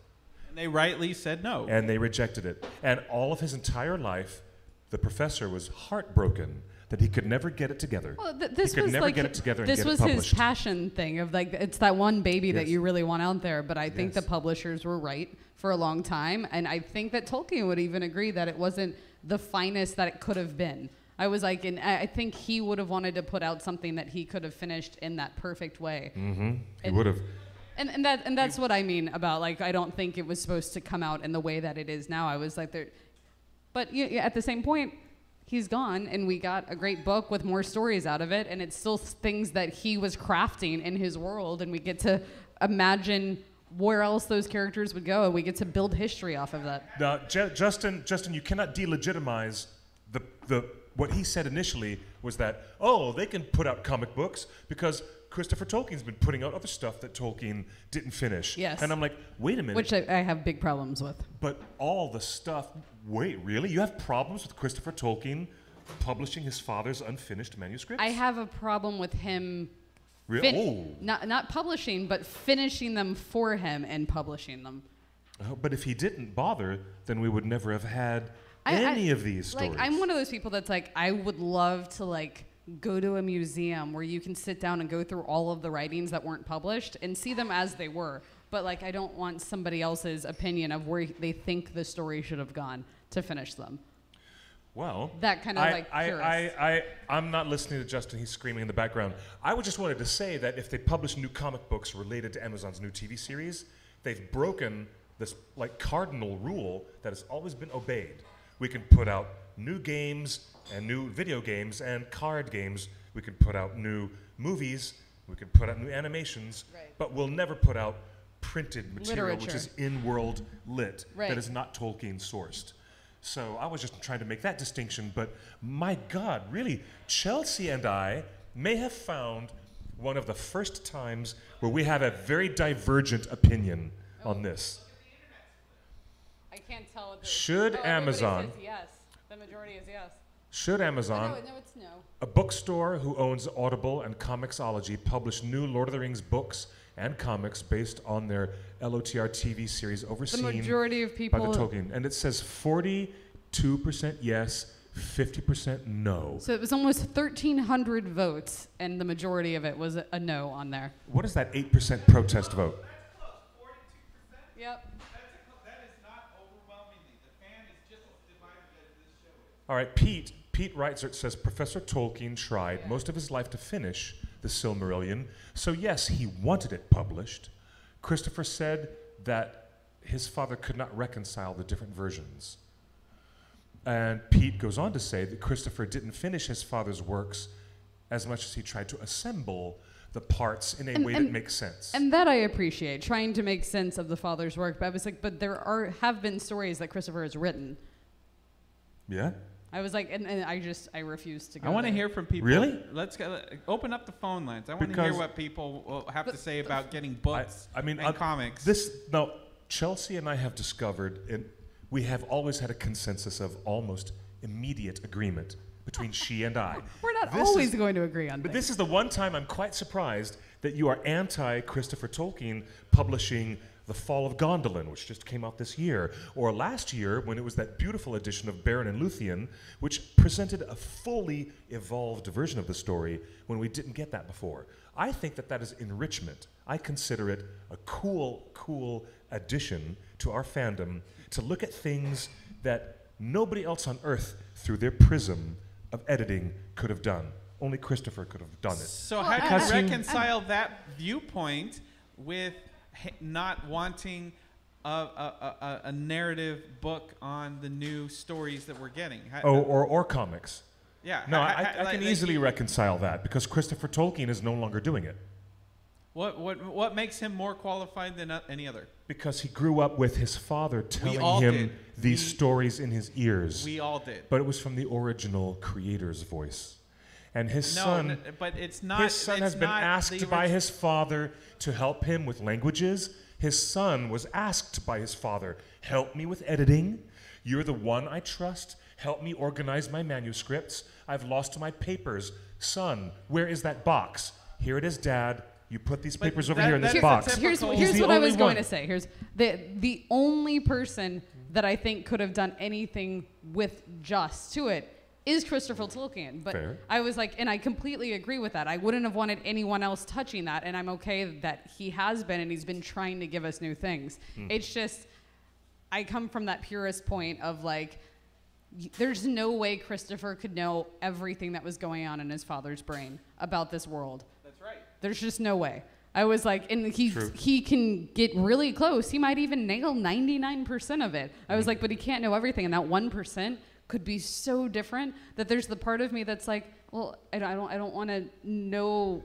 And they rightly said no. And they rejected it. And all of his entire life, the professor was heartbroken that he could never get it together. Well, he could never get it together and get it published. This was his passion thing of it's that one baby that Yes. you really want out there. But I think Yes. the publishers were right for a long time, and I think that Tolkien would even agree that it wasn't the finest that it could have been. I think he would have wanted to put out something that he could have finished in that perfect way. Mm-hmm. He would have. And that's what I mean about I don't think it was supposed to come out in the way that it is now. I was like, But at the same point, he's gone, and we got a great book with more stories out of it, and it's still things that he was crafting in his world, and we get to imagine where else those characters would go, and we get to build history off of that. Now, Justin, you cannot delegitimize the what he said initially was that, oh, they can put out comic books because Christopher Tolkien's been putting out other stuff that Tolkien didn't finish. Yes. And I'm like, wait a minute. Which I have big problems with. But all the stuff, wait, really? You have problems with Christopher Tolkien publishing his father's unfinished manuscripts? I have a problem with him not publishing, but finishing them for him and publishing them. But if he didn't bother, then we would never have had any of these stories. Like, I'm one of those people that's like, I would love to like go to a museum where you can sit down and go through all of the writings that weren't published and see them as they were. But like, I don't want somebody else's opinion of where they think the story should have gone to finish them. Well, that kind of I'm not listening to Justin. He's screaming in the background. I just wanted to say that if they publish new comic books related to Amazon's new TV series, they've broken this like cardinal rule that has always been obeyed. We can put out new games and new video games and card games. We can put out new movies. We can put out new animations. Right. But we'll never put out printed material, Literature. which is in-world lit, Right. that is not Tolkien sourced. So I was just trying to make that distinction, but my God, really, Chelsea and I may have found one of the first times where we have a very divergent opinion on this. I can't tell. Should Amazon... Says yes. The majority is yes. Should Amazon, No, it's no. a bookstore who owns Audible and Comixology, publish new Lord of the Rings books and comics based on their LOTR TV series overseen majority of people by the Tolkien? And it says 42% yes, 50% no. So it was almost 1,300 votes, and the majority of it was a no on there. What is that 8% protest vote? Yep. That is not overwhelmingly. The fan is just as divided as this show is. All right, Pete Reitzert says Professor Tolkien tried most of his life to finish the Silmarillion, so yes, he wanted it published. Christopher said that his father could not reconcile the different versions. And Pete goes on to say that Christopher didn't finish his father's works as much as he tried to assemble the parts in a way that makes sense. And that I appreciate, trying to make sense of the father's work. But I was like, but there have been stories that Christopher has written. Yeah? I was like, and I refuse to go. I want to there. hear from people. Really? Let's open up the phone lines. I want to hear what people will have to say about getting books and comics. Chelsea and I have discovered, and we have always had a consensus of almost immediate agreement between she and I. We're not always going to agree on things. But this is the one time I'm quite surprised that you are anti-Christopher Tolkien publishing The Fall of Gondolin, which just came out this year, or last year when it was that beautiful edition of Beren and Luthien, which presented a fully evolved version of the story when we didn't get that before. I think that is enrichment. I consider it a cool addition to our fandom to look at things that nobody else on Earth, through their prism of editing, could have done. Only Christopher could have done it. So how do you reconcile that viewpoint with not wanting a narrative book on the new stories that we're getting? Or comics. Yeah. No, I can easily reconcile that because Christopher Tolkien is no longer doing it. What makes him more qualified than any other? Because he grew up with his father telling him these stories in his ears. We all did. But it was from the original creator's voice. And his son, but it's not. His son has been asked by his father to help him with languages. His son was asked by his father, help me with editing. You're the one I trust. Help me organize my manuscripts. I've lost my papers. Son, where is that box? Here it is, Dad. You put these papers over here in this box. Here's what I was going to say. Here's the only person that I think could have done anything with just to it is Christopher Tolkien. But Fair. I was like, and I completely agree with that. I wouldn't have wanted anyone else touching that, and I'm okay that he has been, and he's been trying to give us new things. It's just, I come from that purist point of like, there's no way Christopher could know everything that was going on in his father's brain about this world. That's right. There's just no way. I was like, and he can get really close. He might even nail 99% of it. I was like, but he can't know everything, and that 1% could be so different that there's the part of me that's like, well, I don't want to know.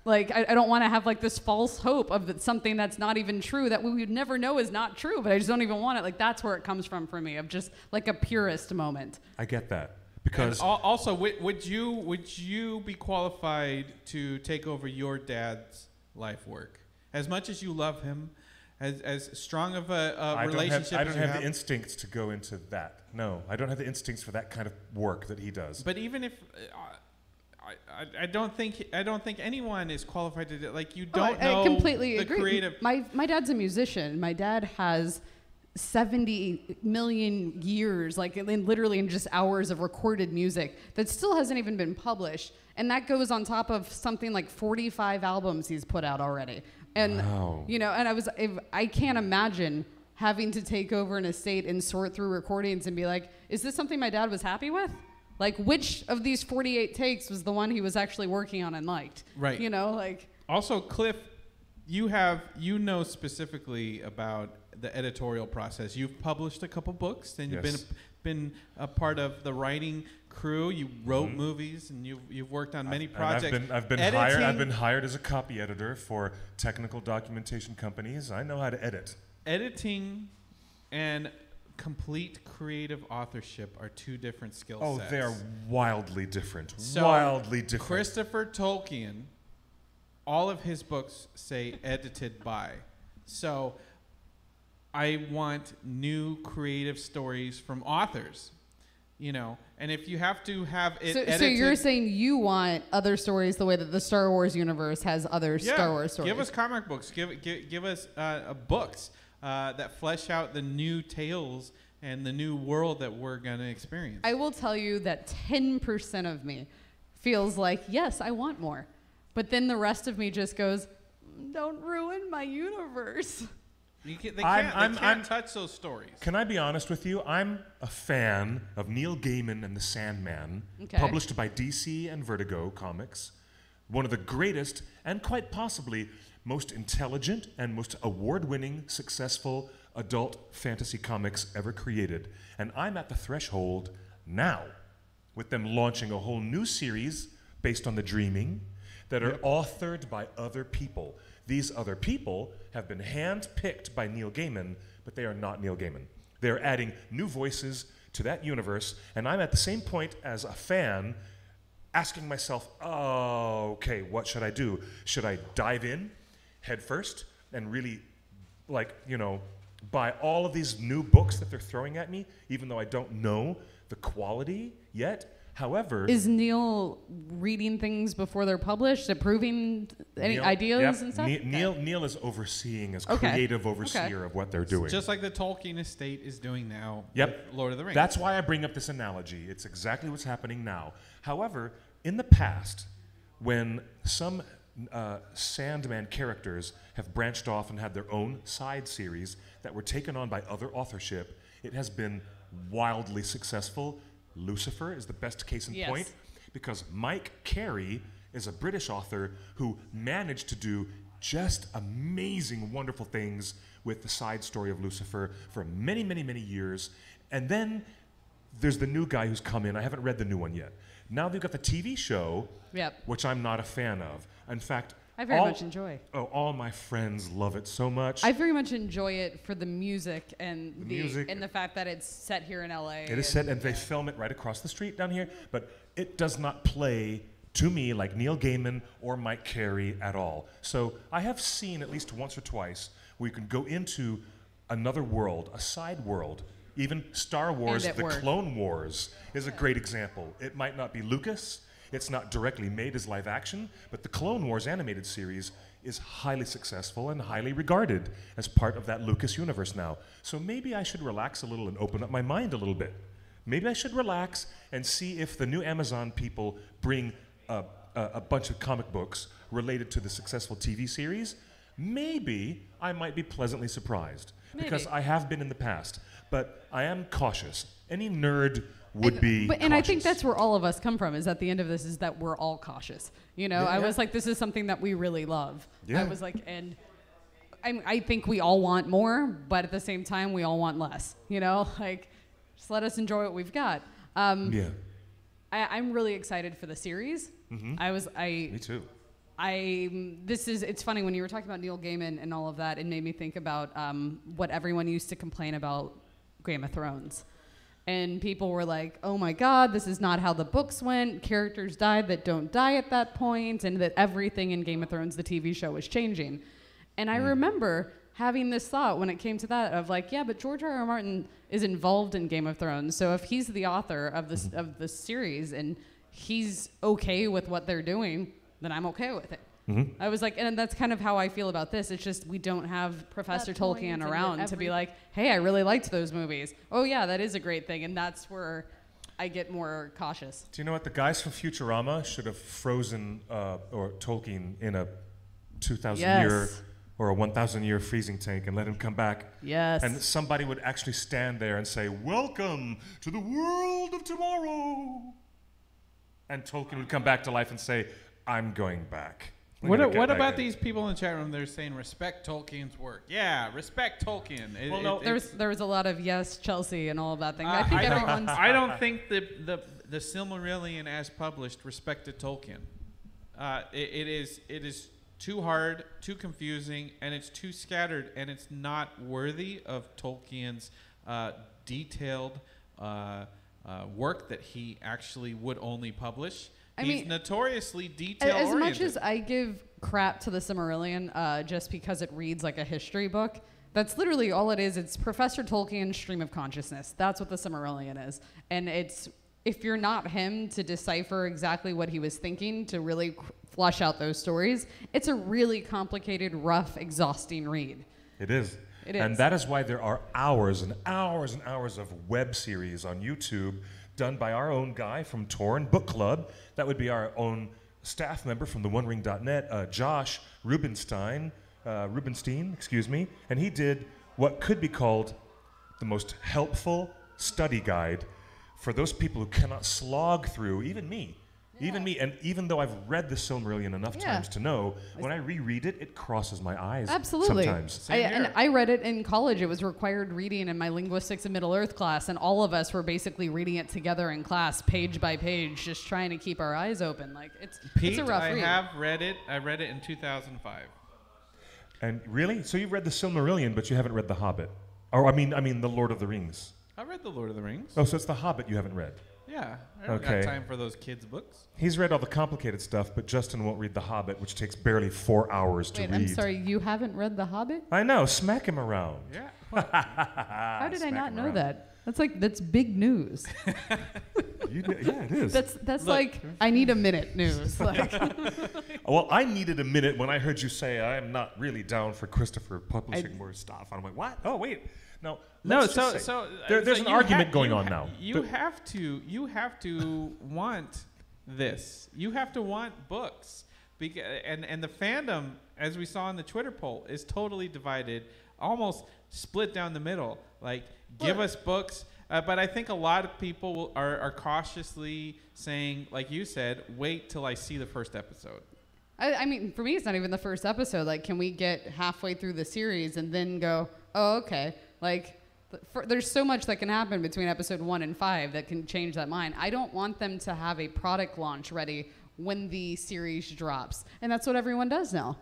Like, I don't want to have like this false hope of something that's not even true, that we would never know is not true, but I just don't even want it. Like, that's where it comes from for me, of just like a purist moment. I get that. Because also, would you be qualified to take over your dad's life work? As much as you love him, as strong of a relationship I don't have the instincts to go into that. No, I don't have the instincts for that kind of work that he does. But even if... I don't think anyone is qualified to do, like, you don't know. I completely the agree. Creative. My dad's a musician. My dad has 70 million years, like literally in just hours of recorded music that still hasn't even been published, and that goes on top of something like 45 albums he's put out already. And wow. you know, and I can't imagine having to take over an estate and sort through recordings and be like, is this something my dad was happy with? Like, which of these 48 takes was the one he was actually working on and liked? Right. You know, like... Also, Cliff, you know specifically about the editorial process. You've published a couple books, and you've been a part of the writing crew. You wrote movies, and you've worked on many projects. I've been hired as a copy editor for technical documentation companies. I know how to edit. Editing and complete creative authorship are two different skill sets. Oh, they are wildly different. So wildly different. Christopher Tolkien, all of his books say edited by. So I want new creative stories from authors, you know. And if you have to have it edited... So you're saying you want other stories the way that the Star Wars universe has other Star Wars stories. Give us comic books. Give us books that flesh out the new tales and the new world that we're going to experience. I will tell you that 10% of me feels like, yes, I want more. But then the rest of me just goes, don't ruin my universe. They can't touch those stories. Can I be honest with you? I'm a fan of Neil Gaiman and the Sandman, published by DC and Vertigo Comics. One of the greatest and quite possibly most intelligent and most award-winning, successful adult fantasy comics ever created. And I'm at the threshold now with them launching a whole new series based on The Dreaming that are authored by other people. These other people have been hand-picked by Neil Gaiman, but they are not Neil Gaiman. They're adding new voices to that universe, and I'm at the same point as a fan asking myself, oh, okay, what should I do? Should I dive in head first and really, like, you know, buy all of these new books that they're throwing at me, even though I don't know the quality yet? However... Is Neil reading things before they're published, approving any ideas and stuff? Neil is overseeing as creative overseer of what they're doing. Just like the Tolkien estate is doing now with Lord of the Rings. That's why I bring up this analogy. It's exactly what's happening now. However, in the past, when some Sandman characters have branched off and had their own side series that were taken on by other authorship, it has been wildly successful. Lucifer is the best case in point, because Mike Carey is a British author who managed to do just amazing, wonderful things with the side story of Lucifer for many, many, many years. And then there's the new guy who's come in. I haven't read the new one yet. Now they've got the TV show, which I'm not a fan of. In fact, I very much enjoy. Oh, all my friends love it so much. I very much enjoy it for the music and the fact that it's set here in LA. It is set, and they film it right across the street down here, but it does not play to me like Neil Gaiman or Mike Carey at all. So I have seen at least once or twice where you can go into another world, a side world. Even Star Wars, The Clone Wars is a great example. It might not be Lucas. It's not directly made as live action, but the Clone Wars animated series is highly successful and highly regarded as part of that Lucas universe now. So maybe I should relax a little and open up my mind a little bit. Maybe I should relax and see if the new Amazon people bring a bunch of comic books related to the successful TV series. Maybe I might be pleasantly surprised. because I have been in the past. But I am cautious. Any nerd would be cautious. And I think that's where all of us come from, is at the end of this is that we're all cautious. You know, I was like, this is something that we really love. I was like, and I think we all want more, but at the same time, we all want less. You know, like, just let us enjoy what we've got. I'm really excited for the series. Me too. It's funny, when you were talking about Neil Gaiman and all of that, it made me think about what everyone used to complain about Game of Thrones. And people were like, oh my God, this is not how the books went. Characters died that don't die at that point, and that everything in Game of Thrones, the TV show, was changing. And I remember having this thought when it came to that of like, yeah, but George R.R. Martin is involved in Game of Thrones. So if he's the author of this of the series and he's okay with what they're doing, then I'm okay with it. I was like, and that's kind of how I feel about this. It's just we don't have Professor Tolkien around to be like, hey, I really liked those movies. Oh yeah, that is a great thing. And that's where I get more cautious. Do you know what? The guys from Futurama should have frozen or Tolkien in a 2,000 year or a 1,000 year freezing tank and let him come back. Yes. And somebody would actually stand there and say, welcome to the world of tomorrow. And Tolkien would come back to life and say, I'm going back. What about these people in the chat room? They're saying respect Tolkien's work. Yeah, respect Tolkien. There was a lot of yes, Chelsea, and all of that thing. I think everyone's. I don't think the Silmarillion as published respected Tolkien. It is too hard, too confusing, and it's too scattered, and it's not worthy of Tolkien's detailed work that he actually would only publish. He's notoriously detail-oriented. As much as I give crap to the Silmarillion just because it reads like a history book, that's literally all it is. It's Professor Tolkien's stream of consciousness. That's what the Silmarillion is. And it's, if you're not him to decipher exactly what he was thinking, to really flush out those stories, it's a really complicated, rough, exhausting read. It is. It is. And that is why there are hours and hours and hours of web series on YouTube done by our own guy from Torn Book Club. That would be our own staff member from the OneRing.net, Josh Rubenstein, and he did what could be called the most helpful study guide for those people who cannot slog through, even me. And even though I've read the Silmarillion enough times to know, when I reread it, it crosses my eyes sometimes. And I read it in college. It was required reading in my Linguistics and Middle Earth class, and all of us were basically reading it together in class, page by page, just trying to keep our eyes open. Like it's a rough read. I have read it. I read it in 2005. And really? So you've read the Silmarillion, but you haven't read The Hobbit? Or I mean, The Lord of the Rings. I read The Lord of the Rings. Oh, so it's The Hobbit you haven't read? Yeah, I don't got time for those kids' books. He's read all the complicated stuff, but Justin won't read The Hobbit, which takes barely 4 hours to read. I'm sorry, you haven't read The Hobbit? I know, smack him around. Yeah. How did I not know that? That's big news. Yeah, it is. That's like, I need a minute news. Like. Well, I needed a minute when I heard you say I'm not really down for Christopher publishing more stuff. I'm like, what? Oh, wait. No, there's an argument going on now. You have to want this. You have to want books, and the fandom, as we saw in the Twitter poll, is totally divided, almost split down the middle. Like, give us books, but I think a lot of people are cautiously saying, like you said, wait till I see the first episode. I mean, for me, it's not even the first episode. Like, can we get halfway through the series and then go, oh, okay. Like, there's so much that can happen between episode 1 and 5 that can change that mind. I don't want them to have a product launch ready when the series drops. And that's what everyone does now.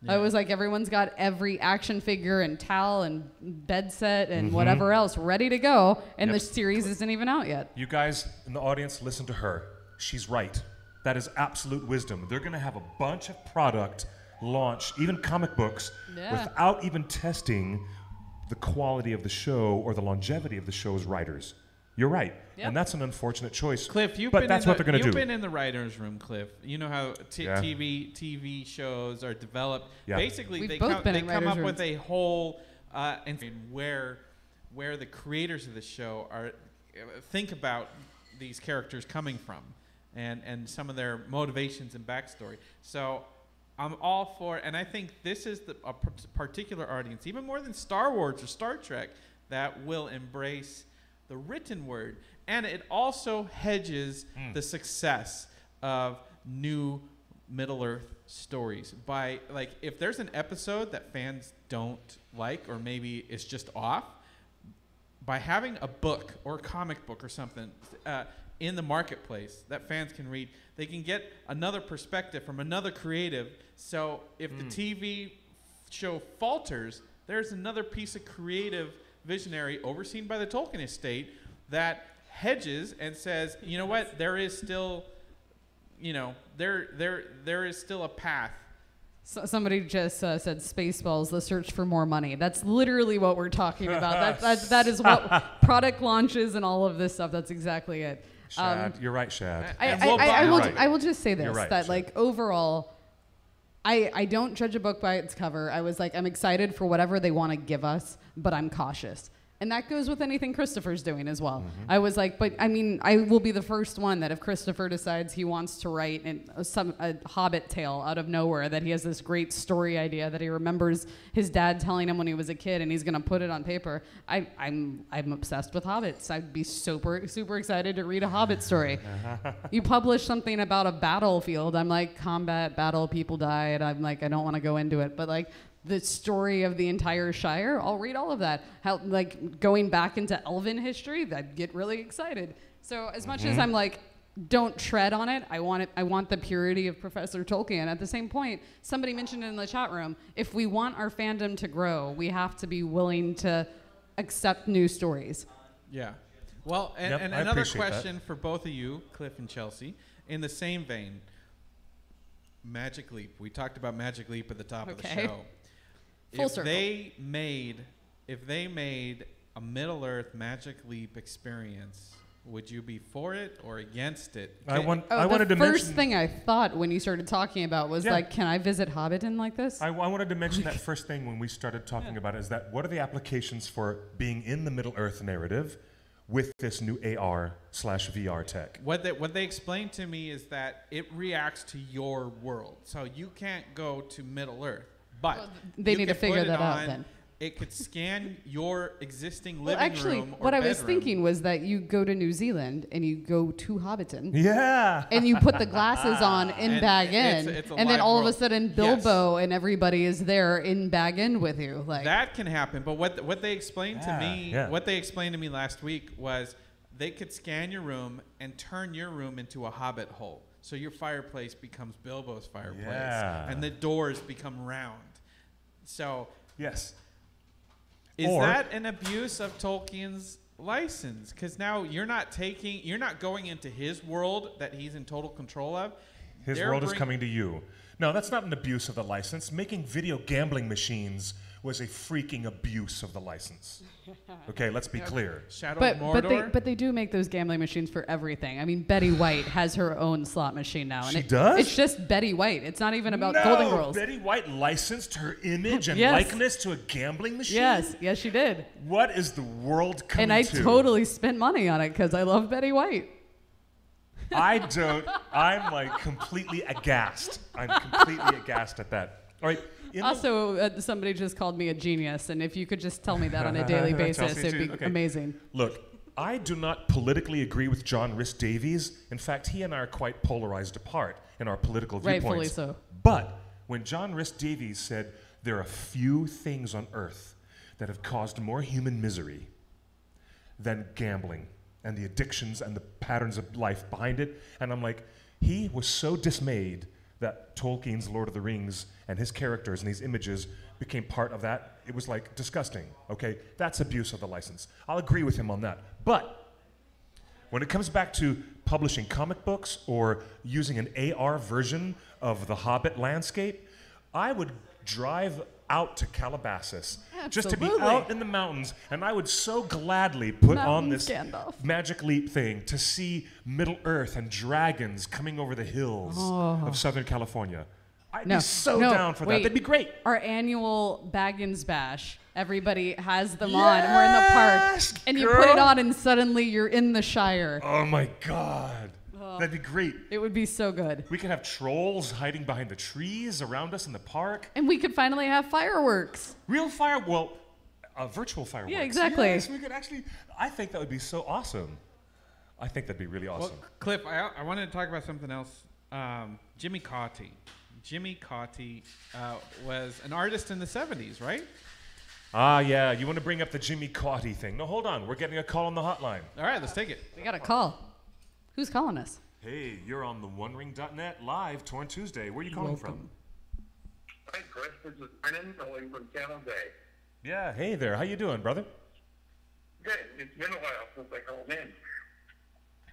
Yeah. I was like, everyone's got every action figure and towel and bed set and whatever else ready to go, and the series isn't even out yet. You guys in the audience, listen to her. She's right. That is absolute wisdom. They're going to have a bunch of product launch, even comic books, without even testing the quality of the show or the longevity of the show's writers. You're right. Yep. And that's an unfortunate choice. Cliff, but that's what they're going to do. You've been in the writer's room, Cliff. You know how TV shows are developed. Yeah. Basically, they come up with a whole where the creators of the show think about these characters coming from and some of their motivations and backstory. So I'm all for it. And I think this is a particular audience, even more than Star Wars or Star Trek, that will embrace the written word. And it also hedges the success of new Middle-earth stories. By, like, if there's an episode that fans don't like, or maybe it's just off, by having a book or a comic book or something in the marketplace that fans can read, they can get another perspective from another creative. So if the TV show falters, there's another piece of creative visionary overseen by the Tolkien estate that hedges and says, you know what, there is still, you know, there is still a path. So somebody just said Spaceballs, the search for more money. That's literally what we're talking about. That is what product launches and all of this stuff. That's exactly it. Shad, you're right, Shad. I will just say this, right, that Shad. like overall, I don't judge a book by its cover. I was like, I'm excited for whatever they want to give us, but I'm cautious. And that goes with anything Christopher's doing as well. I was like, but I mean, I will be the first one that if Christopher decides he wants to write a Hobbit tale out of nowhere, that he has this great story idea that he remembers his dad telling him when he was a kid, and he's gonna put it on paper. I'm obsessed with Hobbits. I'd be super excited to read a Hobbit story. You publish something about a battlefield, I'm like, combat, battle, people died. I'm like, I don't want to go into it, but like, the story of the entire Shire, I'll read all of that. How, like, going back into Elven history, I'd get really excited. So as much as I'm like, don't tread on it, I want the purity of Professor Tolkien. At the same point, somebody mentioned it in the chat room, if we want our fandom to grow, we have to be willing to accept new stories. Yeah. Well, and another question for both of you, Cliff and Chelsea, in the same vein. Magic Leap. We talked about Magic Leap at the top of the show. Full circle. If they made a Middle-earth Magic Leap experience, would you be for it or against it? I wanted to mention... The first thing I thought when you started talking about was like, can I visit Hobbiton like this? I wanted to mention that first thing when we started talking about it, is that what are the applications for being in the Middle-earth narrative with this new AR/VR tech? What they explained to me is that it reacts to your world. So you can't go to Middle-earth. But they need to figure that out then. It could scan your existing living room or what I bedroom. was thinking was that you go to New Zealand and you go to Hobbiton. Yeah. And you put the glasses on in Bag End. And then all of a sudden Bilbo and everybody is there in Bag End with you. Like that can happen. But what they explained to me, what they explained to me last week was they could scan your room and turn your room into a Hobbit hole. So your fireplace becomes Bilbo's fireplace. Yeah. And the doors become round. So yes. Is that an abuse of Tolkien's license? Because now you're not going into his world that he's in total control of. His world is coming to you. No, that's not an abuse of the license. Making video gambling machines was a freaking abuse of the license. Okay, let's be clear. Shadow of Mordor? But they do make those gambling machines for everything. I mean, Betty White has her own slot machine now. And she does? It's just Betty White. It's not even about Golden Girls. Betty White licensed her image and likeness to a gambling machine? Yes, she did. What is the world coming to? And I totally spent money on it because I love Betty White. I'm like completely aghast. I'm completely aghast at that. All right. Also, somebody just called me a genius, and if you could just tell me that on a daily basis, it'd be amazing. Look, I do not politically agree with John Rhys Davies. In fact, he and I are quite polarized apart in our political viewpoints. Rightfully so. But when John Rhys Davies said, there are few things on earth that have caused more human misery than gambling and the addictions and the patterns of life behind it, and I'm like, he was so dismayed that Tolkien's Lord of the Rings and his characters and these images became part of that. It was like disgusting, okay? That's abuse of the license. I'll agree with him on that. But when it comes back to publishing comic books or using an AR version of the Hobbit landscape, I would drive out to Calabasas just to be out in the mountains, and I would so gladly put on this Magic Leap thing to see Middle Earth and dragons coming over the hills of Southern California. I'd be so down for that. That'd be great. Our annual Baggins Bash, everybody has them on, and we're in the park, and you put it on, and suddenly you're in the Shire. Oh my God. That'd be great. It would be so good. We could have trolls hiding behind the trees around us in the park. And we could finally have fireworks. Real virtual fireworks. Yeah, exactly. Yes, we could actually. I think that would be so awesome. I think that'd be really awesome. Well, Cliff, I wanted to talk about something else. Jimmy Cauty. Jimmy Cauty was an artist in the 70s, right? Ah, yeah. You want to bring up the Jimmy Cauty thing? No, hold on. We're getting a call on the hotline. All right, let's take it. We got a call. Who's calling us? Hey, you're on the OneRing.net live Torn Tuesday. Where are you calling from? Hi, Chris. This is Brennan calling from San Jose. Yeah. Hey there. How you doing, brother? Good. It's been a while since I called in.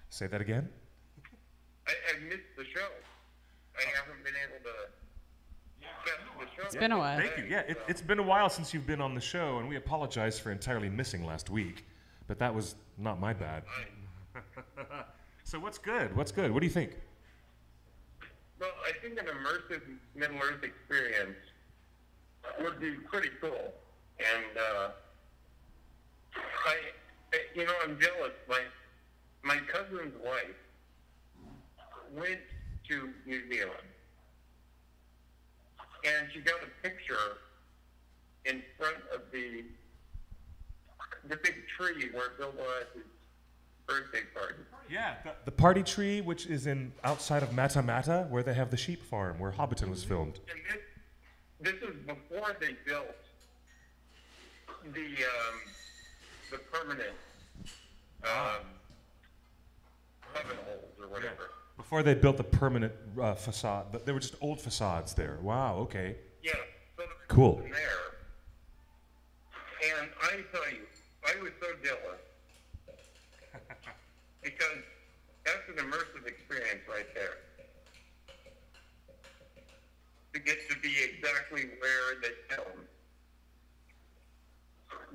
Say that again. I missed the show. I haven't been able to catch the show. It's been a while. Thank you. Yeah, it's been a while since you've been on the show, and we apologize for entirely missing last week, but that was not my bad. So what's good? What's good? What do you think? Well, I think an immersive Middle Earth experience would be pretty cool. And I'm jealous. My cousin's wife went to New Zealand, and she got a picture in front of the big tree where Bill was his birthday party. Yeah, the party tree, which is outside of Mata Mata, where they have the sheep farm, where Hobbiton was filmed. And this is before they built the permanent oven holes or whatever. Yeah. Before they built the permanent facade, but there were just old facades there. Wow. Okay. Yeah. So cool. There, and I tell you, I was so jealous because that's an immersive experience right there. To get to be exactly where they filmed.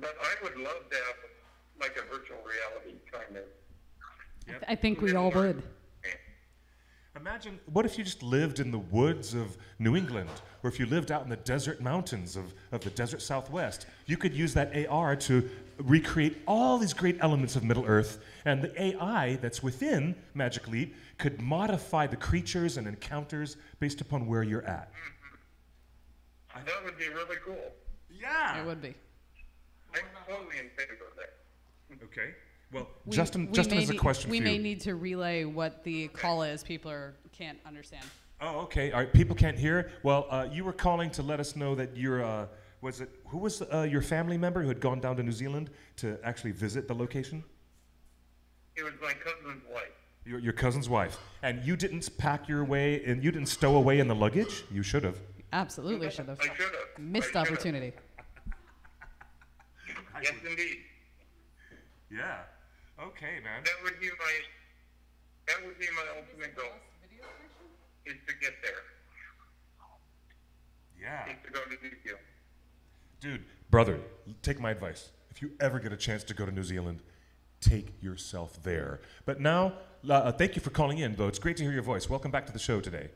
But I would love to have like a virtual reality kind of. Yep. I think we all would. Imagine, what if you just lived in the woods of New England, or if you lived out in the desert mountains of the desert Southwest? You could use that AR to recreate all these great elements of Middle Earth, and the AI that's within Magic Leap could modify the creatures and encounters based upon where you're at. Mm-hmm. That would be really cool. Yeah. It would be. I'm totally in favor of that. Okay. Well, Justin has a question for you. We may need to relay what the call is. People can't understand. Oh, okay. All right. People can't hear. Well, you were calling to let us know that you're, who was your family member who had gone down to New Zealand to actually visit the location? It was my cousin's wife. Your cousin's wife. And you didn't pack your way, and you didn't stow away in the luggage? You should have. Absolutely should have. I should have. Missed opportunity. Yes, indeed. Yeah. Okay, man. That would be my ultimate goal. Is to get there. Yeah. Is to go to New Zealand. Dude, brother, take my advice. If you ever get a chance to go to New Zealand, take yourself there. But now, thank you for calling in, though. It's great to hear your voice. Welcome back to the show today.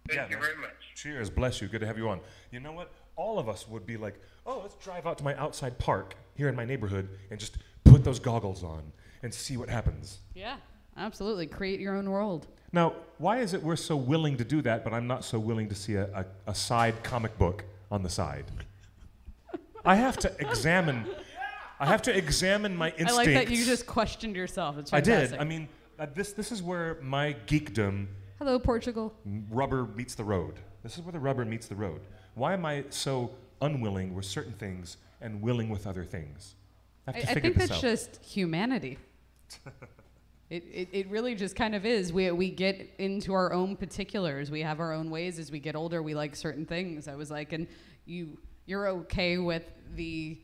Thank you very much. Cheers. Bless you. Good to have you on. You know what? All of us would be like, oh, let's drive out to my outside park here in my neighborhood and just put those goggles on and see what happens. Yeah, absolutely. Create your own world. Now, why is it we're so willing to do that, but I'm not so willing to see a side comic book on the side? I have to examine my instincts. I like that you just questioned yourself. It's fantastic. I did. I mean, this is where my geekdom. Hello, Portugal. Rubber meets the road. This is where the rubber meets the road. Why am I so unwilling with certain things and willing with other things? I think that's just humanity. It really just kind of is. We get into our own particulars. We have our own ways. As we get older, we like certain things. I was like, and you're okay with the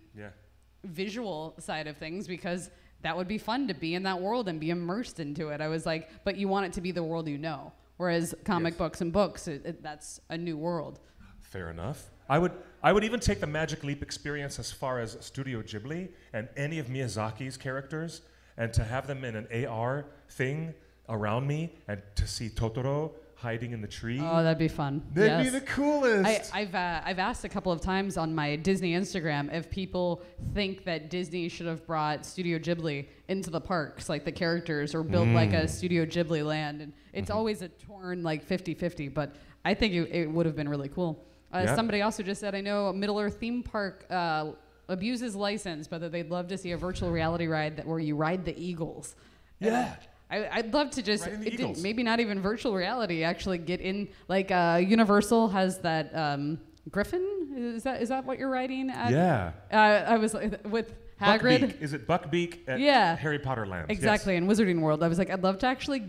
visual side of things because that would be fun to be in that world and be immersed into it. I was like, but you want it to be the world you know. Whereas comic books and books, that's a new world. Fair enough. I would even take the Magic Leap experience as far as Studio Ghibli and any of Miyazaki's characters, and to have them in an AR thing around me, and to see Totoro hiding in the tree. Oh, that'd be fun. That'd be the coolest. I've asked a couple of times on my Disney Instagram if people think that Disney should have brought Studio Ghibli into the parks, like the characters, or built like a Studio Ghibli land. And it's always a torn like 50-50, but I think it would have been really cool. Somebody also just said, I know Middle Earth theme park abuses license, but they'd love to see a virtual reality ride where you ride the eagles. Yeah. I'd love to just, maybe not even virtual reality, actually get in, like Universal has that Griffin, is that what you're riding at? Yeah. I was with Hagrid. Buckbeak. Is it Buckbeak at Harry Potter Land? Exactly, in Wizarding World. I was like, I'd love to actually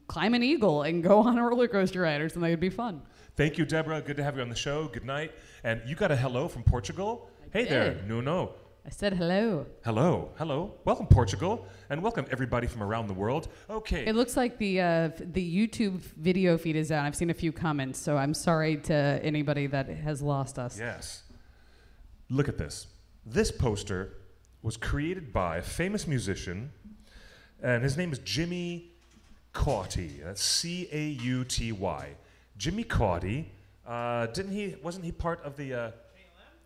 climb an eagle and go on a roller coaster ride or something. It'd be fun. Thank you, Deborah. Good to have you on the show. Good night. And you got a hello from Portugal? Hey there, Nuno. I said hello. Hello, hello. Welcome, Portugal, and welcome everybody from around the world. Okay. It looks like the YouTube video feed is down. I've seen a few comments, so I'm sorry to anybody that has lost us. Yes. Look at this. This poster was created by a famous musician, and his name is Jimmy Cauty. That's C-A-U-T-Y. Jimmy Cauty. Wasn't he part of the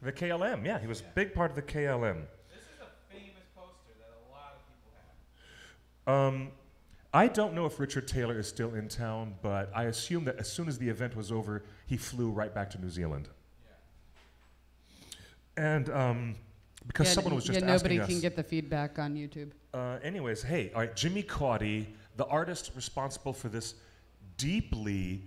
KLM? Yeah, he was a big part of the KLM. This is a famous poster that a lot of people have. I don't know if Richard Taylor is still in town, but I assume that as soon as the event was over, he flew right back to New Zealand. Yeah. And because someone was just asking us. Nobody can get the feedback on YouTube. Anyways, hey, all right, Jimmy Cauty, the artist responsible for this deeply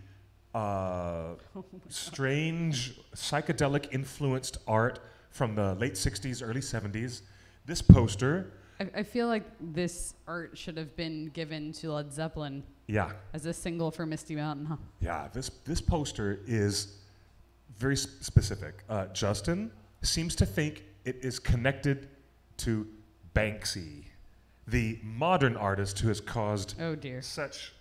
strange, psychedelic influenced art from the late 60s, early 70s. This poster. I feel like this art should have been given to Led Zeppelin. Yeah. As a single for Misty Mountain, huh? Yeah, this poster is very specific. Justin seems to think it is connected to Banksy, the modern artist who has caused such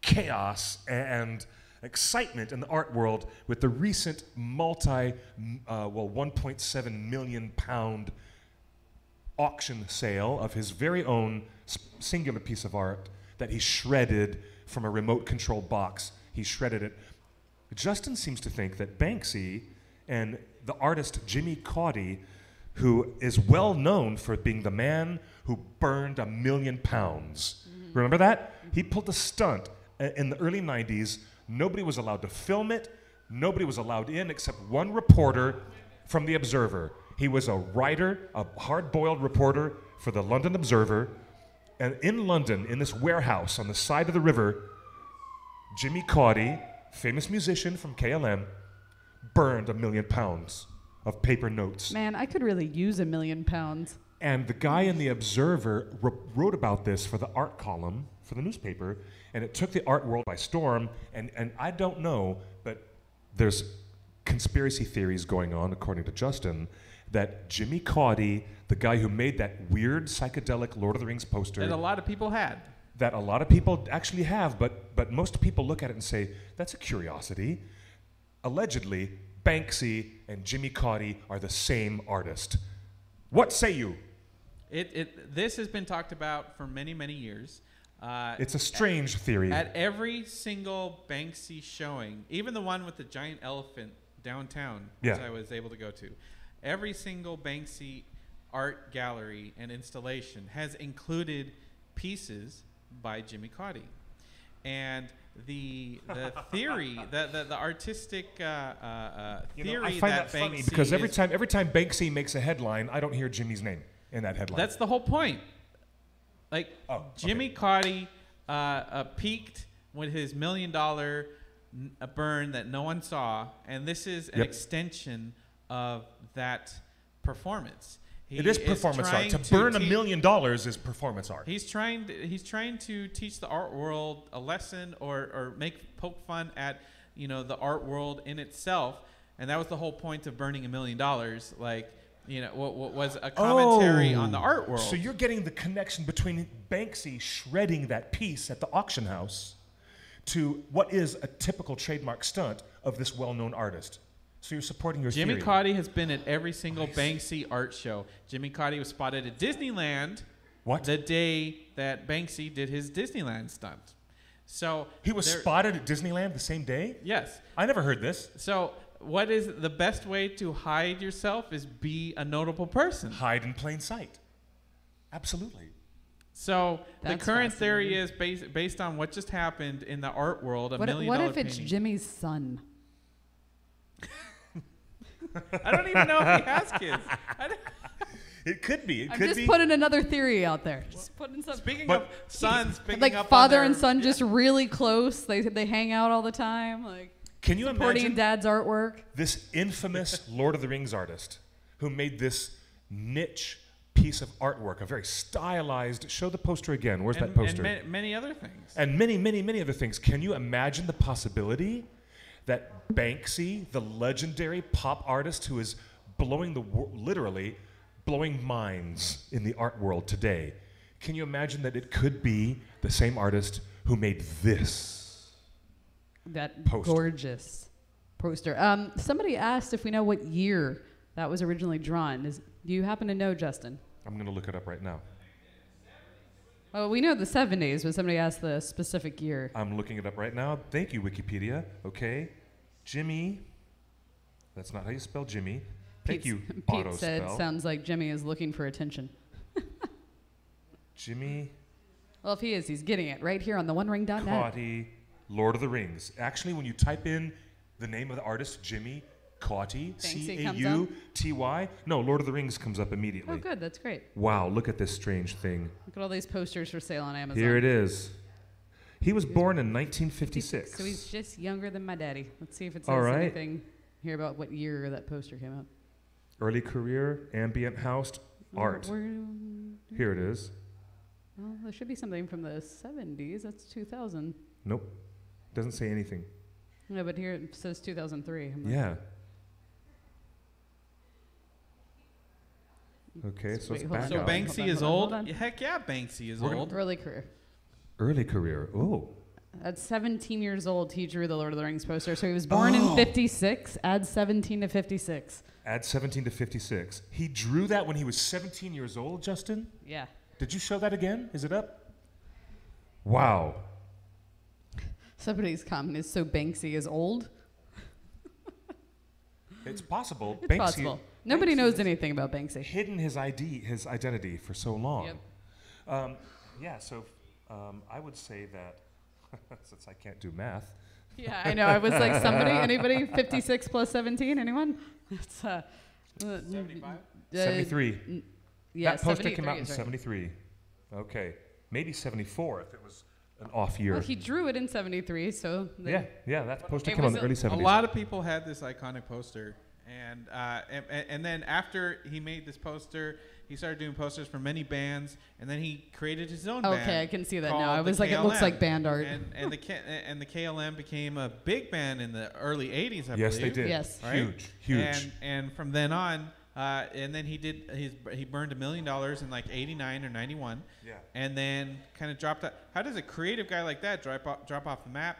chaos and excitement in the art world with the recent 1.7 million pound auction sale of his very own singular piece of art that he shredded from a remote control box. He shredded it. Justin seems to think that Banksy and the artist Jimmy Cauty, who is well known for being the man who burned 1 million pounds. Remember that? He pulled a stunt in the early 90s. Nobody was allowed to film it. Nobody was allowed in except one reporter from The Observer. He was a writer, a hard-boiled reporter for the London Observer. And in London, in this warehouse on the side of the river, Jimmy Cauty, famous musician from KLM, burned 1 million pounds of paper notes. Man, I could really use 1 million pounds. And the guy in The Observer wrote about this for the art column for the newspaper, and it took the art world by storm, and I don't know, but there's conspiracy theories going on, according to Justin, that Jimmy Cauty, the guy who made that weird psychedelic Lord of the Rings poster... That a lot of people had. That a lot of people actually have, but most people look at it and say, that's a curiosity. Allegedly, Banksy and Jimmy Cauty are the same artist. What say you? This has been talked about for many, many years. It's a strange theory. At every single Banksy showing, even the one with the giant elephant downtown, which I was able to go to, every single Banksy art gallery and installation has included pieces by Jimmy Cauty. And the theory, the artistic theory I find that funny because every time Banksy makes a headline, I don't hear Jimmy's name in that headline. That's the whole point. Like Jimmy Cauty peaked with his $1 million burn that no one saw, and this is an extension of that perforance. It is performance art. To burn $1 million is performance art. He's trying to teach the art world a lesson, or poke fun at the art world in itself, and that was the whole point of burning $1 million. Like, what was a commentary on the art world. So you're getting the connection between Banksy shredding that piece at the auction house to what is a typical trademark stunt of this well-known artist. So you're supporting your Jimmy theory. Cauty has been at every single Banksy art show. Jimmy Cauty was spotted at Disneyland the day that Banksy did his Disneyland stunt. So he was spotted at Disneyland the same day? Yes. I never heard this. So what is the best way to hide yourself is be a notable person. Hide in plain sight. Absolutely. So That's the current theory fascinating. is based on what just happened in the art world, $1 million What if it's painting. Jimmy's son? I don't even know if he has kids. It could be. I'm just putting another theory out there. Just putting some. Speaking of sons picking like up father on and their- son, just really close. They hang out all the time. Like, can you supporting imagine Dad's artwork? this infamous Lord of the Rings artist who made this niche piece of artwork, a very stylized. Show the poster again. Where's that poster? And many other things. And many, many, many other things. Can you imagine the possibility that Banksy, the legendary pop artist who is blowing literally blowing minds in the art world today, can you imagine that it could be the same artist who made this? That poster? Gorgeous poster. Somebody asked if we know what year that was originally drawn. Do you happen to know, Justin? I'm going to look it up right now. Well, we know the 70s, but somebody asked the specific year. I'm looking it up right now. Thank you, Wikipedia. Okay. Jimmy. That's not how you spell Jimmy. Thank you, Pete auto said, spell. sounds like Jimmy is looking for attention. Jimmy Well, if he is, he's getting it right here on the OneRing.net. Cauty, Lord of the Rings. Actually, when you type in the name of the artist, Jimmy Cauty, Banksy comes Cauty, no, Lord of the Rings comes up immediately. Oh, good. That's great. Wow, look at this strange thing. Look at all these posters for sale on Amazon. Here it is. He was born in 1956. So he's just younger than my daddy. Let's see if it All says right. anything here about what year that poster came out. Early career, ambient house art. Here it is. Well, there should be something from the 70s. That's 2000. Nope. Doesn't say anything. No, but here it says 2003. I'm like, Yeah. Okay, so it's Wait, hold back on. So up. Banksy is hold old? on. Heck yeah, Banksy is We're old. Early career. Early career. Oh. At 17 years old, he drew the Lord of the Rings poster. So he was born in 56. Add 17 to 56. Add 17 to 56. He drew that when he was 17 years old, Justin? Yeah. Did you show that again? Is it up? Wow. Somebody's comment is so Banksy is old. It's possible. It's possible. Nobody knows anything about Banksy. Hidden his identity for so long. Yep. Yeah, so I would say that, since I can't do math. Yeah, I know. I was like, anybody? 56 plus 17? Anyone? It's 75? 73. Yeah, that poster came 73 out in is right. 73. Okay. Maybe 74 if it was an off year. Well, he drew it in 73, so... Yeah, that poster It came out in was the early 70s. A lot of people had this iconic poster, and then after he made this poster, he started doing posters for many bands, and then he created his own band. Okay, I can see that now. called I was the like, it looks KLM. like band art. And the KLM became a big band in the early 80s, I Yes, believe. they did. Yes. Right? Huge. And from then on, and then he burned $1 million in like 89 or 91. Yeah. And then kind of dropped out. How does a creative guy like that drop off the map?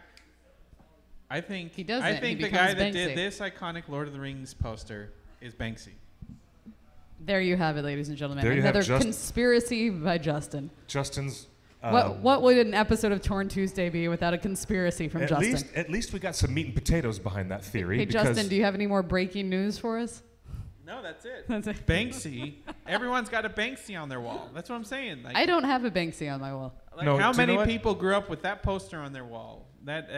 I think He doesn't. I think He the guy becomes that Banksy. did this iconic Lord of the Rings poster is Banksy. There you have it, ladies and gentlemen. There you have Another conspiracy by Justin. Justin's... What would an episode of Torn Tuesday be without a conspiracy from Justin? At least we got some meat and potatoes behind that theory. Hey, because Justin, do you have any more breaking news for us? No, that's it. That's it. Banksy. Everyone's got a Banksy on their wall. That's what I'm saying. Like, I don't have a Banksy on my wall. Like No, how do you know many what? people grew up with that poster on their wall? That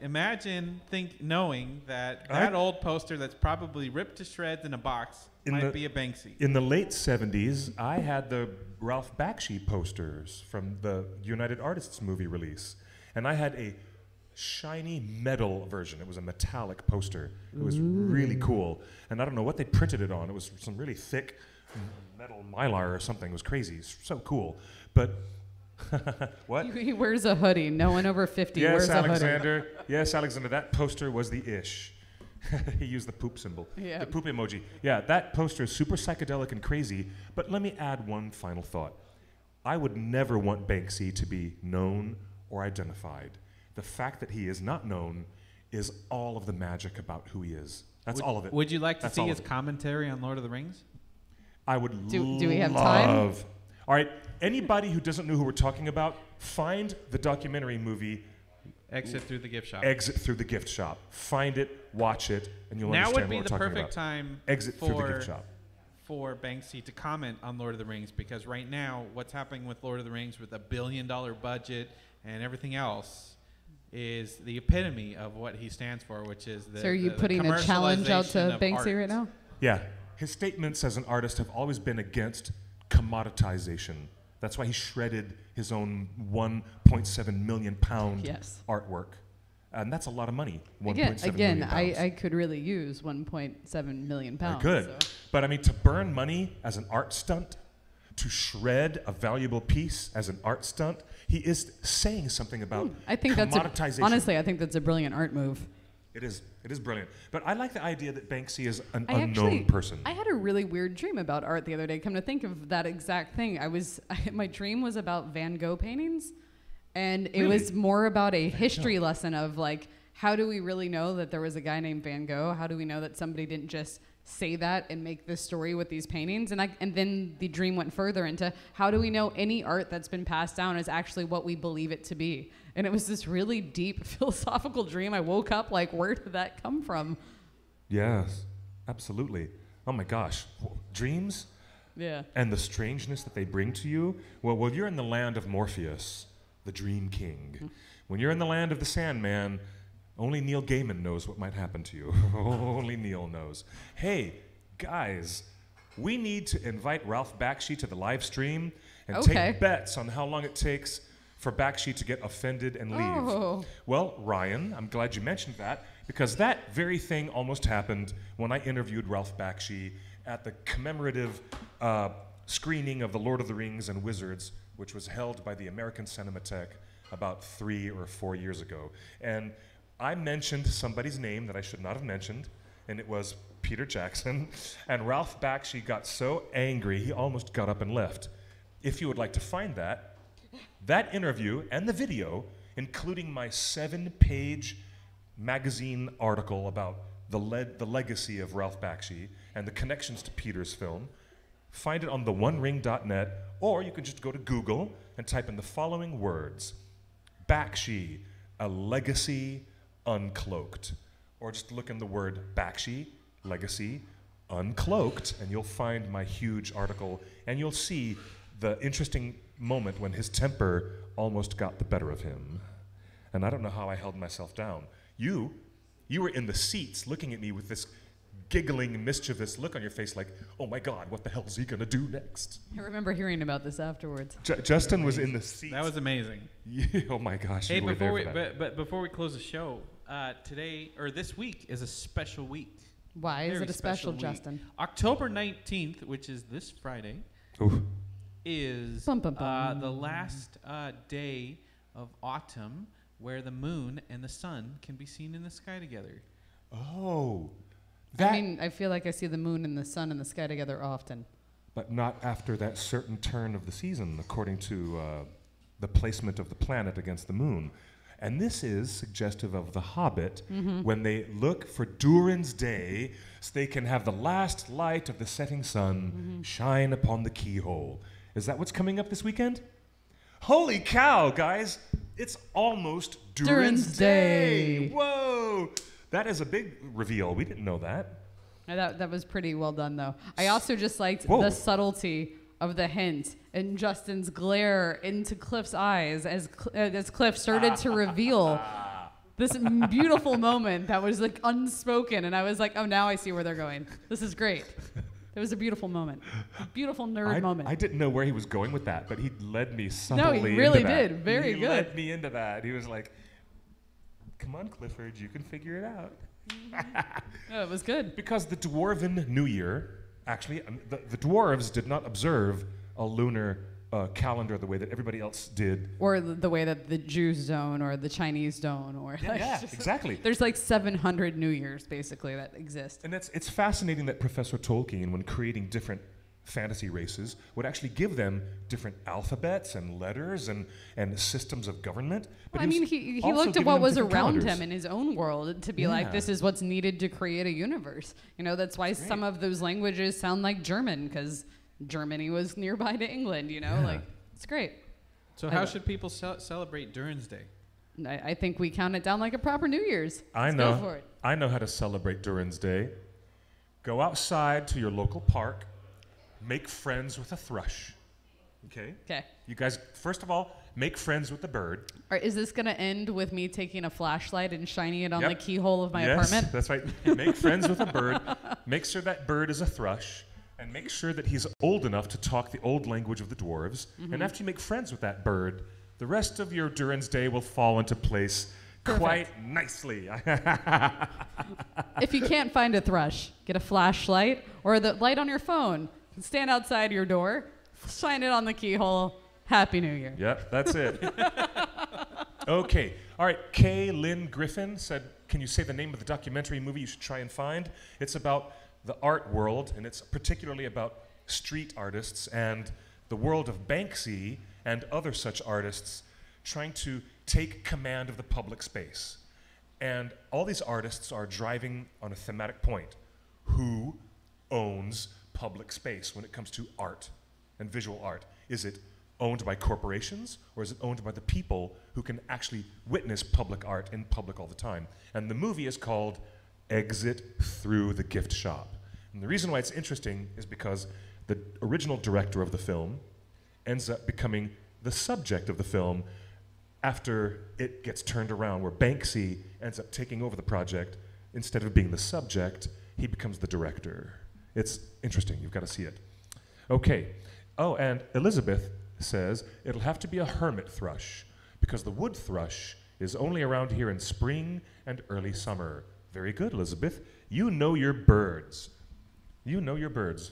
imagine knowing that old poster that's probably ripped to shreds in a box might be a Banksy. In the late 70s, I had the Ralph Bakshi posters from the United Artists movie release, and I had a shiny metal version. It was a metallic poster. It was really cool, and I don't know what they printed it on. It was some really thick metal mylar or something. It was crazy. It's so cool, but. What? He wears a hoodie. No one over 50 wears Yes, a hoodie. Alexander. Yes, Alexander. That poster was the ish. He used the poop symbol. Yeah. The poop emoji. Yeah, that poster is super psychedelic and crazy. But let me add one final thought. I would never want Banksy to be known or identified. The fact that he is not known is all of the magic about who he is. That's all of it. Would you like to That's see all his of it. commentary on Lord of the Rings? I would Do we have time? All right, anybody who doesn't know who we're talking about, find the documentary movie Exit through the gift shop. Exit through the gift shop. Find it, watch it, and you'll Now understand would be what we're the talking perfect about. time Exit through the gift shop. for Banksy to comment on Lord of the Rings, because right now what's happening with Lord of the Rings with $1 billion budget and everything else is the epitome of what he stands for, which is the So are you putting a challenge out to commercialization of Banksy art. right now? Yeah. His statements as an artist have always been against commoditization. That's why he shredded his own 1.7 million pound Yes. artwork. And that's a lot of money. Again, I could really use 1.7 million pounds. I could. So. But I mean, to burn money as an art stunt, to shred a valuable piece as an art stunt, he is saying something about I think commoditization. honestly, I think that's a brilliant art move. It is brilliant. But I like the idea that Banksy is an unknown person. I had a really weird dream about art the other day. Come to think of that exact thing, my dream was about Van Gogh paintings, and it was more about a history lesson of like, how do we really know that there was a guy named Van Gogh? How do we know that somebody didn't just say that and make this story with these paintings? And then the dream went further into, how do we know any art that's been passed down is actually what we believe it to be? And it was this really deep philosophical dream. I woke up like, where did that come from? Yes, absolutely. Oh my gosh, dreams? Yeah. And the strangeness that they bring to you. Well, you're in the land of Morpheus, the Dream King. When you're in the land of the Sandman, only Neil Gaiman knows what might happen to you. Only Neil knows. Hey, guys, we need to invite Ralph Bakshi to the live stream and take bets on how long it takes for Bakshi to get offended and leave. Oh. Well, Ryan, I'm glad you mentioned that, because that very thing almost happened when I interviewed Ralph Bakshi at the commemorative screening of The Lord of the Rings and Wizards, which was held by the American Cinematheque about 3 or 4 years ago. And I mentioned somebody's name that I should not have mentioned, and it was Peter Jackson. And Ralph Bakshi got so angry, he almost got up and left. If you would like to find that interview and the video, including my 7-page magazine article about the legacy of Ralph Bakshi and the connections to Peter's film, find it on theonering.net, or you can just go to Google and type in the following words: Bakshi, a legacy uncloaked. Or just look in the word Bakshi, legacy, uncloaked, and you'll find my huge article, and you'll see the interesting moment when his temper almost got the better of him. And I don't know how I held myself down. You were in the seats looking at me with this giggling, mischievous look on your face like, oh my God, what the hell is he gonna do next? I remember hearing about this afterwards. Justin was in the seats. That was amazing. Yeah, oh my gosh. Hey, you were there for that. but before we close the show, today, or this week, is a special week. Why is Very it a special, week. Justin? October 19th, which is this Friday, Oof. is Bum, bum, bum. the last day of autumn, where the moon and the sun can be seen in the sky together. Oh. I mean, I feel like I see the moon and the sun in the sky together often. But not after that certain turn of the season, according to the placement of the planet against the moon. And this is suggestive of The Hobbit, when they look for Durin's Day so they can have the last light of the setting sun shine upon the keyhole. Is that what's coming up this weekend? Holy cow, guys! It's almost Durin's Day! Whoa! That is a big reveal. We didn't know that. That was pretty well done, though. I also just liked the subtlety of the hint and Justin's glare into Cliff's eyes as Cliff started to reveal this beautiful moment that was like unspoken. And I was like, oh, now I see where they're going. This is great. It was a beautiful moment. A beautiful nerd moment. I didn't know where he was going with that, but he led me subtly No, he really into that. did. Very he good. Led me into that. He was like, come on, Clifford, you can figure it out. Oh, it was good. Because the Dwarven New Year, actually, the dwarves did not observe a lunar calendar the way that everybody else did. Or the way that the Jews don't, or the Chinese don't, or Yeah, exactly. There's like 700 New Years basically that exist. And it's fascinating that Professor Tolkien, when creating different fantasy races, would actually give them different alphabets and letters and systems of government. But Well, I mean, he looked at what was around him in his own world to be like, this is what's needed to create a universe. You know, that's why some of those languages sound like German, because Germany was nearby to England, you know? Like, it's great. So how should people celebrate Durin's Day? I think we count it down like a proper New Year's. I Let's know. Go for it. I know how to celebrate Durin's Day. Go outside to your local park. Make friends with a thrush. Okay? Okay. You guys, first of all, make friends with the bird. Is this going to end with me taking a flashlight and shining it on Yep. the keyhole of my Yes, apartment? that's right. Make friends with a bird. Make sure that bird is a thrush. And make sure that he's old enough to talk the old language of the dwarves. And after you make friends with that bird, the rest of your Durin's Day will fall into place quite nicely. If you can't find a thrush, get a flashlight or the light on your phone. Stand outside your door, shine it on the keyhole. Happy New Year. Yep, that's it. Okay. All right. Kay Lynn Griffin said, can you say the name of the documentary movie you should try and find? It's about the art world, and it's particularly about street artists and the world of Banksy and other such artists trying to take command of the public space. And all these artists are driving on a thematic point. Who owns public space when it comes to art and visual art? Is it owned by corporations, or is it owned by the people who can actually witness public art in public all the time? And the movie is called Exit Through the Gift Shop. And the reason why it's interesting is because the original director of the film ends up becoming the subject of the film after it gets turned around, where Banksy ends up taking over the project. Instead of being the subject, he becomes the director. It's interesting. You've got to see it. Okay. Oh, and Elizabeth says it'll have to be a hermit thrush because the wood thrush is only around here in spring and early summer. Very good, Elizabeth. You know your birds. You know your birds.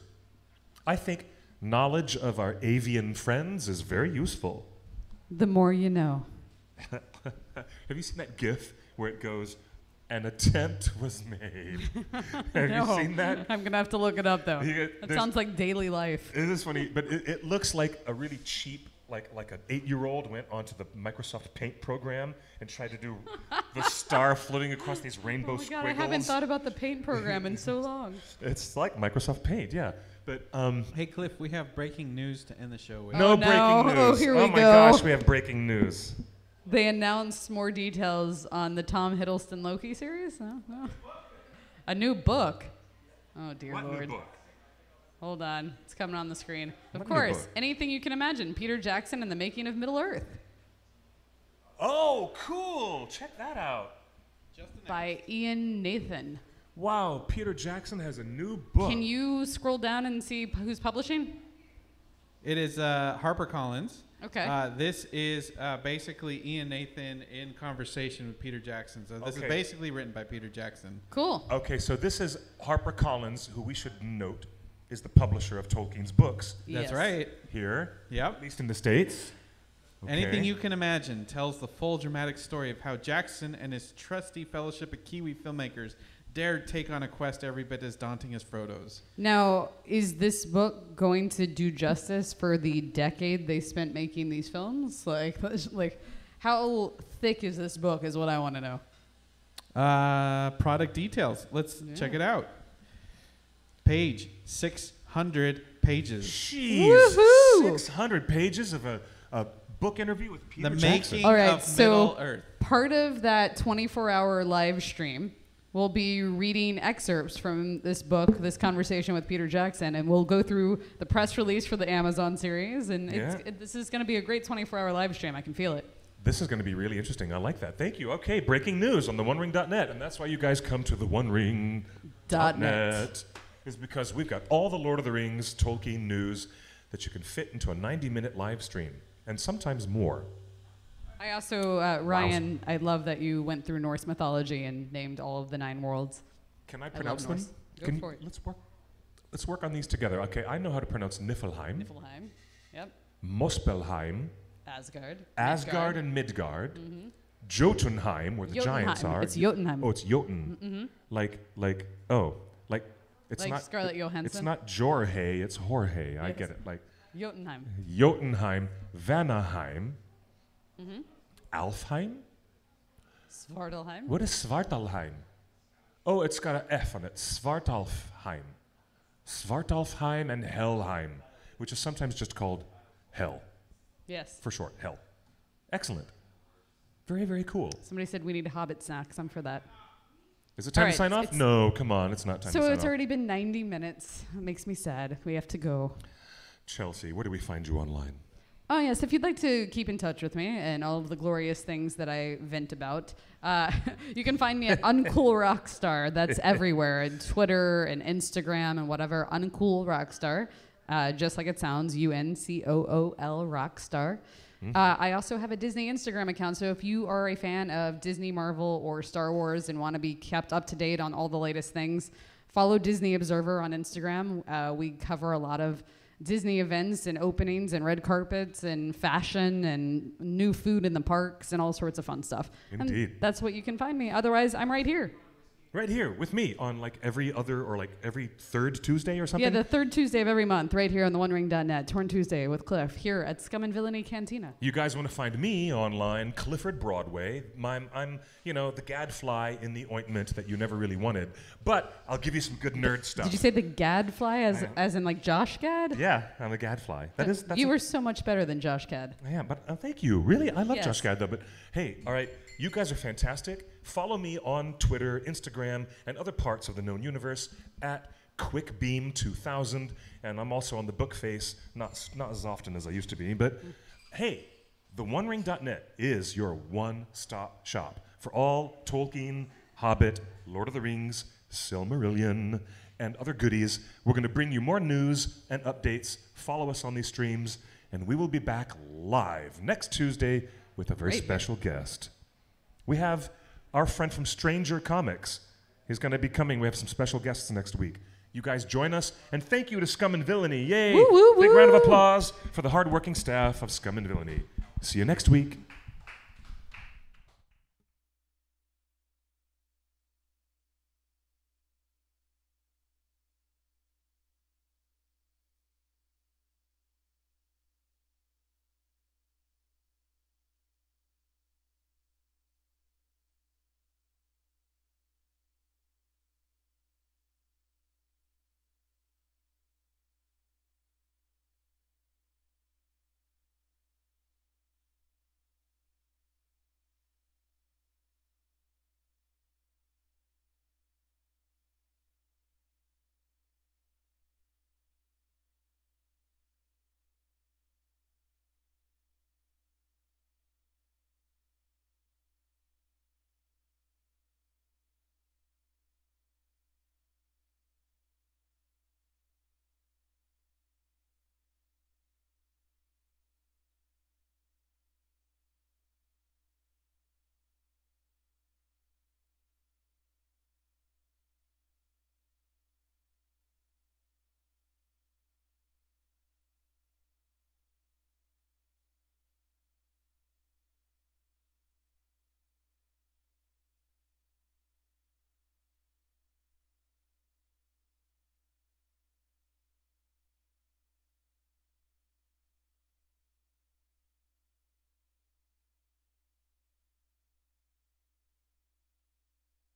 I think knowledge of our avian friends is very useful. The more you know. Have you seen that GIF where it goes, an attempt was made? Have you seen that? I'm going to have to look it up, though. That sounds like daily life. It is funny, but it looks like a really cheap, like an 8-year-old went onto the Microsoft Paint program and tried to do the star floating across these rainbow squiggles. God, I haven't thought about the Paint program in so long. It's like Microsoft Paint, yeah. But hey, Cliff, we have breaking news to end the show with. No breaking news. Oh, here we go. Oh my gosh, we have breaking news. They announced more details on the Tom Hiddleston Loki series. No. A new book. Oh dear Lord. New book? Hold on, it's coming on the screen. Of What new course, book? anything you can imagine. Peter Jackson and the Making of Middle Earth Oh, cool! Check that out. by Ian Nathan. Wow, Peter Jackson has a new book. Can you scroll down and see who's publishing? It is HarperCollins. Okay. This is basically Ian Nathan in conversation with Peter Jackson. So this is Okay. basically written by Peter Jackson. Cool. Okay, so this is HarperCollins, who we should note is the publisher of Tolkien's books That's Yes. right. here, Yep. at least in the States. Okay. Anything You Can Imagine tells the full dramatic story of how Jackson and his trusty fellowship of Kiwi filmmakers dared take on a quest every bit as daunting as Frodo's. Now, is this book going to do justice for the decade they spent making these films? Like how thick is this book is what I want to know. Product details. Let's check it out. Page 600 pages. Jeez, Woohoo! 600 pages of a book interview with Peter The Jackson. making All right, of so Middle Earth. part of that 24-hour live stream, we'll be reading excerpts from this book, this conversation with Peter Jackson, and we'll go through the press release for the Amazon series. And this is going to be a great 24-hour live stream. I can feel it. This is going to be really interesting. I like that. Thank you. Okay, breaking news on the OneRing.net, and that's why you guys come to the OneRing.net. Is because we've got all the Lord of the Rings Tolkien news that you can fit into a 90-minute live stream, and sometimes more. I also, Ryan, I love that you went through Norse mythology and named all of the 9 worlds. Can I pronounce them? Norse. Go for it. Let's work on these together. Okay, I know how to pronounce Niflheim, Niflheim. Yep. Mospelheim, Asgard. Asgard and Midgard, Jotunheim, where the giants Jotunheim. are. It's Jotunheim. Oh, it's Jotun. Like it's Like not Scarlett Johansson? It's not Jorge, it's Jorge. I get it. Like Jotunheim. Jotunheim, Vanaheim, Alfheim. Svartalheim. What is Svartalheim? Oh, it's got an F on it. Svartalfheim. Svartalfheim and Helheim, which is sometimes just called Hell. Yes. For short, Hell. Excellent. Very, very cool. Somebody said we need Hobbit snacks. I'm for that. Is it time to sign off? No, come on, it's not time to sign off. So it's already been 90 minutes. It makes me sad. We have to go. Chelsea, where do we find you online? Oh, yes. If you'd like to keep in touch with me and all of the glorious things that I vent about, you can find me at Uncool Rockstar. That's everywhere. And Twitter and Instagram and whatever. Uncool Rockstar. Just like it sounds. UNCOOL Rockstar. I also have a Disney Instagram account. So if you are a fan of Disney, Marvel, or Star Wars and want to be kept up to date on all the latest things, follow Disney Observer on Instagram. We cover a lot of Disney events and openings and red carpets and fashion and new food in the parks and all sorts of fun stuff. Indeed. And that's what you can find me. Otherwise, I'm right here. Right here with me on like every other or like every third Tuesday or something? Yeah, the third Tuesday of every month, right here on theonering.net. Torn Tuesday with Cliff here at Scum and Villainy Cantina. You guys want to find me online, Clifford Broadway. I'm the gadfly in the ointment that you never really wanted. But I'll give you some good nerd stuff. Did you say the gadfly as in like Josh Gad? Yeah, I'm a gadfly. You were so much better than Josh Gad. Yeah, but thank you. Really, I love Josh Gad though. But hey, all right, you guys are fantastic. Follow me on Twitter, Instagram, and other parts of the known universe at QuickBeam2000. And I'm also on the Bookface, not as often as I used to be. But hey, theonering.net is your one-stop shop for all Tolkien, Hobbit, Lord of the Rings, Silmarillion, and other goodies. We're going to bring you more news and updates. Follow us on these streams, and we will be back live next Tuesday with a very special guest. We have our friend from Stranger Comics. He's going to be coming. We have some special guests next week. You guys join us, and thank you to Scum and Villainy. Yay! Woo, woo, Big woo. round of applause for the hardworking staff of Scum and Villainy. See you next week.